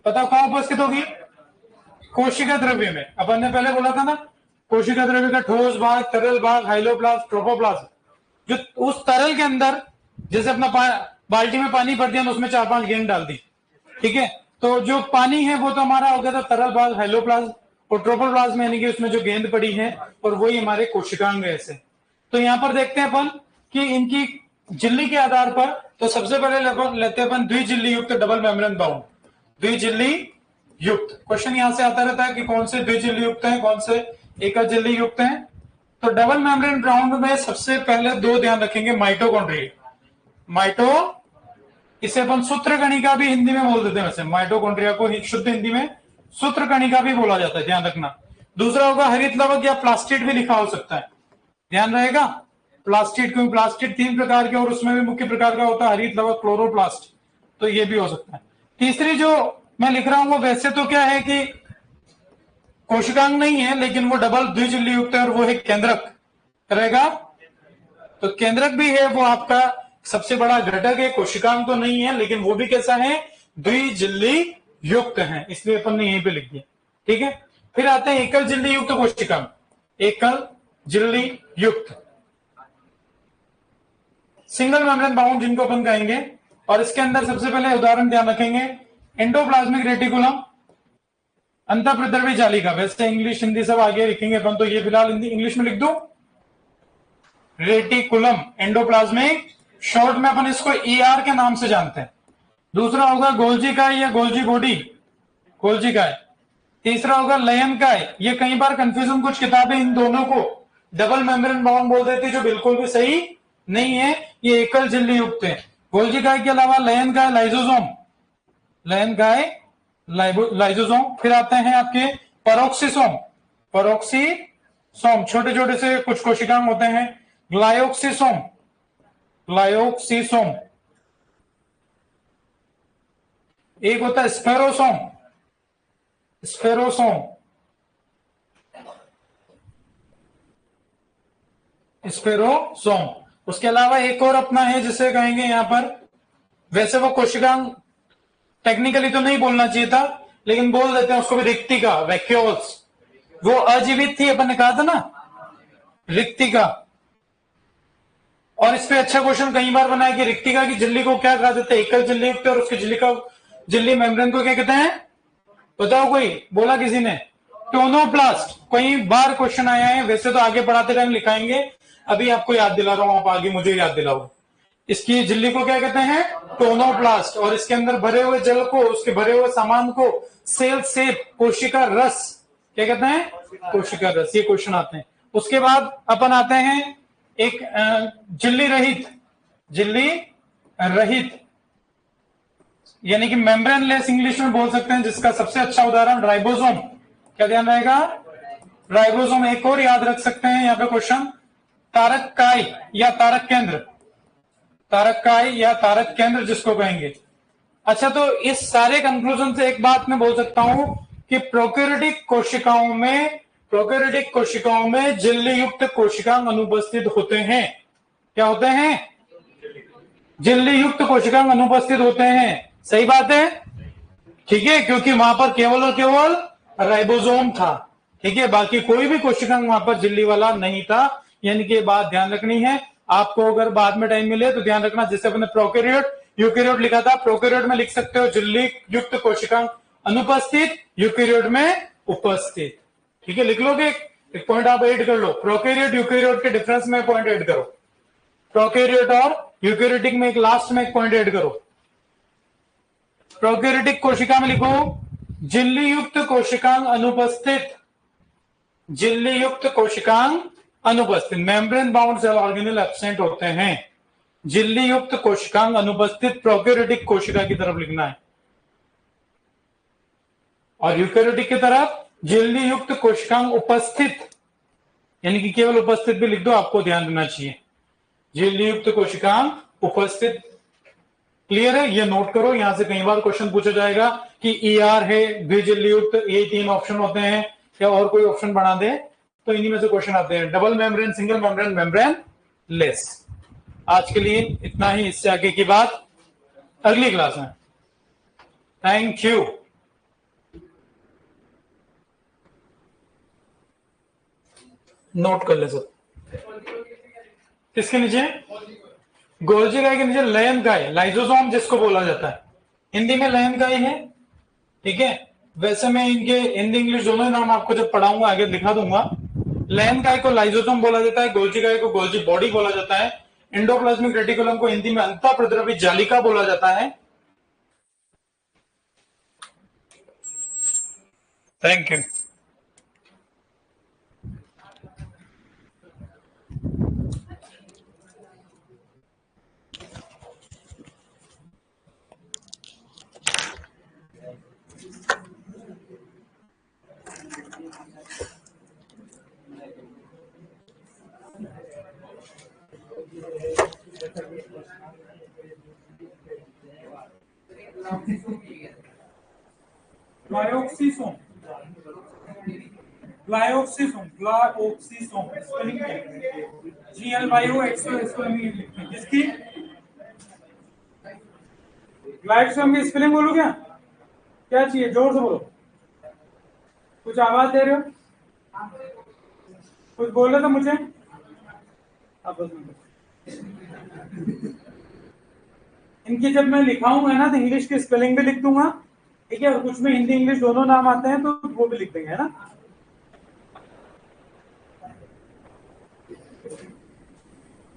बताओ कहां उपस्थित होगी? कोशिका द्रव्य में। अपन ने पहले बोला था ना, कोशिका द्रव्य का ठोस भाग, तरल भाग, हाइलोप्लाज्म, ट्रोपोप्लाज्म। जो उस तरल के अंदर, जैसे अपना बाल्टी में पानी भर दिया, उसमें 4-5 गेंद डाल दी, ठीक है, तो जो पानी है वो तो हमारा हो गया था तरल भाग हाइलोप्लाज्म, और ट्रोपोप्लाज्म यानी कि उसमें जो गेंद पड़ी है, और वही हमारे कोशिकांग है ऐसे। तो यहां पर देखते हैं अपन कि इनकी झिल्ली के आधार पर, तो सबसे पहले लेते हैं अपन द्विझिल्ली युक्त डबल मेम्ब्रेन बाउंड। द्विझिल्ली युक्त क्वेश्चन यहां से आता रहता है कि कौन से द्विझिल्ली युक्त है, कौन से एकल झिल्ली युक्त है। तो डबल मेम्ब्रेन बाउंड में सबसे पहले दो ध्यान रखेंगे, माइटोकॉन्ड्रिया। माइटो, इसे अपन सूत्र कणिका भी हिंदी में बोल देते हैं, वैसे माइटोकॉन्ड्रिया को शुद्ध हिंदी में सूत्र कणिका भी बोला जाता है, ध्यान रखना। दूसरा होगा हरित लवक या प्लास्टिड भी लिखा हो सकता है, ध्यान रहेगा। प्लास्टिड, क्योंकि प्लास्टिड 3 प्रकार के, और उसमें भी मुख्य प्रकार का होता है हरित लवक, क्लोरोप्लास्ट, तो ये भी हो सकता है। तीसरी जो मैं लिख रहा हूं वो वैसे तो क्या है कि कोशिकांग नहीं है, लेकिन वो डबल द्विझिल्ली युक्त है, और वो है केंद्रक रहेगा। तो केंद्रक भी है, वो आपका सबसे बड़ा घटक है। कोशिकांग तो नहीं है, लेकिन वो भी कैसा है? द्विझिल्ली युक्त है, इसलिए अपन ने यहीं पे लिख दिया, ठीक है। फिर आते हैं एकल झिल्ली युक्त कोशिकांग। एकल झिल्ली युक्त, सिंगल मेम्ब्रेन बाउंड जिनको अपन कहेंगे, और इसके अंदर सबसे पहले उदाहरण ध्यान रखेंगे, एंडोप्लाज्मिक रेटिकुलम, अंतःप्रद्रवी जालिका। वैसे इंग्लिश हिंदी सब आगे लिखेंगे अपन, तो ये फिलहाल हिंदी इंग्लिश में लिख दो, रेटिकुलम एंडोप्लाज्मिक, शॉर्ट में अपन इसको ER के नाम से जानते हैं। दूसरा होगा गोल्जी काय या गोल्जी बॉडी, गोल्जी काय। तीसरा होगा लयन काय। ये कई बार कंफ्यूजन, कुछ किताबें इन दोनों को डबल मेम्ब्रेन बाउंड बोल देती है, जो बिल्कुल भी सही नहीं है, ये एकल झिल्ली युक्त है। गोल्जी काय के अलावा लयन काय, लाइजोसोम, लयन काय लाइजोसोम। फिर आते हैं आपके पेरोक्सिसोम, पेरोक्सिसोम, छोटे छोटे से कुछ कोशिकांग होते हैं। ग्लायोक्सिसोम, ग्लायोक्सिसोम। एक होता है स्फेरोसोम, स्फेरोसोम, स्फेरोसोम। उसके अलावा एक और अपना है जिसे कहेंगे यहां पर, वैसे वो कोशिकांग टेक्निकली तो नहीं बोलना चाहिए था, लेकिन बोल देते हैं उसको भी, रिक्तिका, वैक्यूल्स। वो अजीवित थी, अपन ने कहा था ना, रिक्तिका। और इस पे अच्छा क्वेश्चन कई बार बना है कि रिक्तिका की झिल्ली को क्या कहा जाता है? एकल झिल्ली युक्त, और उसकी झिल्ली मेम्ब्रेन को क्या कहते हैं? बताओ, कोई बोला किसी ने? टोनोप्लास्ट। कई बार क्वेश्चन आया है, वैसे तो आगे पढ़ाते टाइम लिखाएंगे, अभी आपको याद दिला रहा हूं, आप आगे मुझे याद दिलाओ। इसकी झिल्ली को क्या कहते हैं? टोनोप्लास्ट। और इसके अंदर भरे हुए जल को, उसके भरे हुए सामान को सेल सेप, कोशिका रस, क्या कहते हैं? कोशिका रस। ये क्वेश्चन आते हैं। उसके बाद अपन आते हैं एक झिल्ली रहित, झिल्ली रहित यानी कि मेम्ब्रेन लेस इंग्लिश में बोल सकते हैं, जिसका सबसे अच्छा उदाहरण राइबोसोम। क्या ध्यान रहेगा? राइबोसोम। एक और याद रख सकते हैं यहां पे क्वेश्चन, तारक काय या तारक केंद्र, तारक काय या तारक केंद्र जिसको कहेंगे। अच्छा, तो इस सारे कंक्लूजन से एक बात मैं बोल सकता हूं कि प्रोकैरियोटिक कोशिकाओं में झिल्ली युक्त कोशिकांग अनुपस्थित होते हैं। क्या होते हैं? झिल्ली युक्त कोशिकांग अनुपस्थित होते हैं। सही बात है, ठीक है, क्योंकि वहां पर केवल और केवल राइबोसोम था, ठीक है, बाकी कोई भी कोशिकांग वहां पर झिल्ली वाला नहीं था। यानी कि बात ध्यान रखनी है आपको, अगर बाद में टाइम मिले तो ध्यान रखना। जैसे अपने प्रोकैरियोट यूकैरियोट लिखा था, प्रोकैरियोट में लिख सकते हो झिल्ली युक्त कोशिकांग अनुपस्थित, यूकैरियोट में उपस्थित। ठीक है, लिख लोगे, एक पॉइंट आप ऐड कर लो। प्रोकैरियोट यूकैरियोट के डिफरेंस में पॉइंट ऐड करो, प्रोकैरियोट और यूकैरियोटिक में एक लास्ट में एक पॉइंट ऐड करो। प्रोकैरियोटिक कोशिका में लिखो झिल्ली युक्त कोशिकांग अनुपस्थित, झिल्ली युक्त कोशिकांग अनुपस्थित, membrane bound cell organelle absent होते हैं। झिल्ली युक्त कोशिकांग अनुपस्थित प्रोकैरियोटिक कोशिका की तरफ लिखना है, और यूकैरियोटिक की तरफ झिल्ली युक्त कोशिकांग उपस्थित, यानी कि केवल उपस्थित भी लिख दो, आपको ध्यान देना चाहिए। झिल्ली युक्त कोशिकांग उपस्थित। क्लियर है, ये नोट करो, यहां से कई बार क्वेश्चन पूछा जाएगा कि ER है, द्विझिल्ली युक्त, ये 3 ऑप्शन होते हैं, या और कोई ऑप्शन बना दे, तो इन्हीं में से क्वेश्चन आते हैं। Double membrane, single membrane, membrane less. आज के लिए इतना ही, इससे आगे की बात अगली क्लास में। Thank you. नोट कर ले सब। किसके नीचे? गोल्जी गाय के नीचे लयन गाय, लाइजोसोम जिसको बोला जाता है, हिंदी में लयन गाय है। ठीक है, वैसे मैं इनके हिंदी इंग्लिश दोनों नाम आपको जब पढ़ाऊंगा आगे दिखा दूंगा। लयन गाय को लाइजोसोम बोला जाता है, गोल्जी गाय को गोल्जी बॉडी बोला जाता है, एंडोप्लाज्मिक रेटिकुलम को हिंदी में अंतःप्रद्रवी जालिका बोला जाता है। Thank you. Glyoxysome, glyoxysome, glyoxysome spelling क्या है? GLYOXOSOM लिखते हैं। किसकी? ग्लायोक्सिसोम की स्पेलिंग बोलो क्या? क्या चाहिए, जोर से बोलो। कुछ आवाज दे रहे हो, कुछ बोलो तो मुझे। इनकी जब मैं लिखाऊंगा ना तो इंग्लिश की स्पेलिंग भी लिख दूंगा, ठीक है, और कुछ में हिंदी इंग्लिश दोनों नाम आते हैं तो वो भी लिख देंगे, है ना।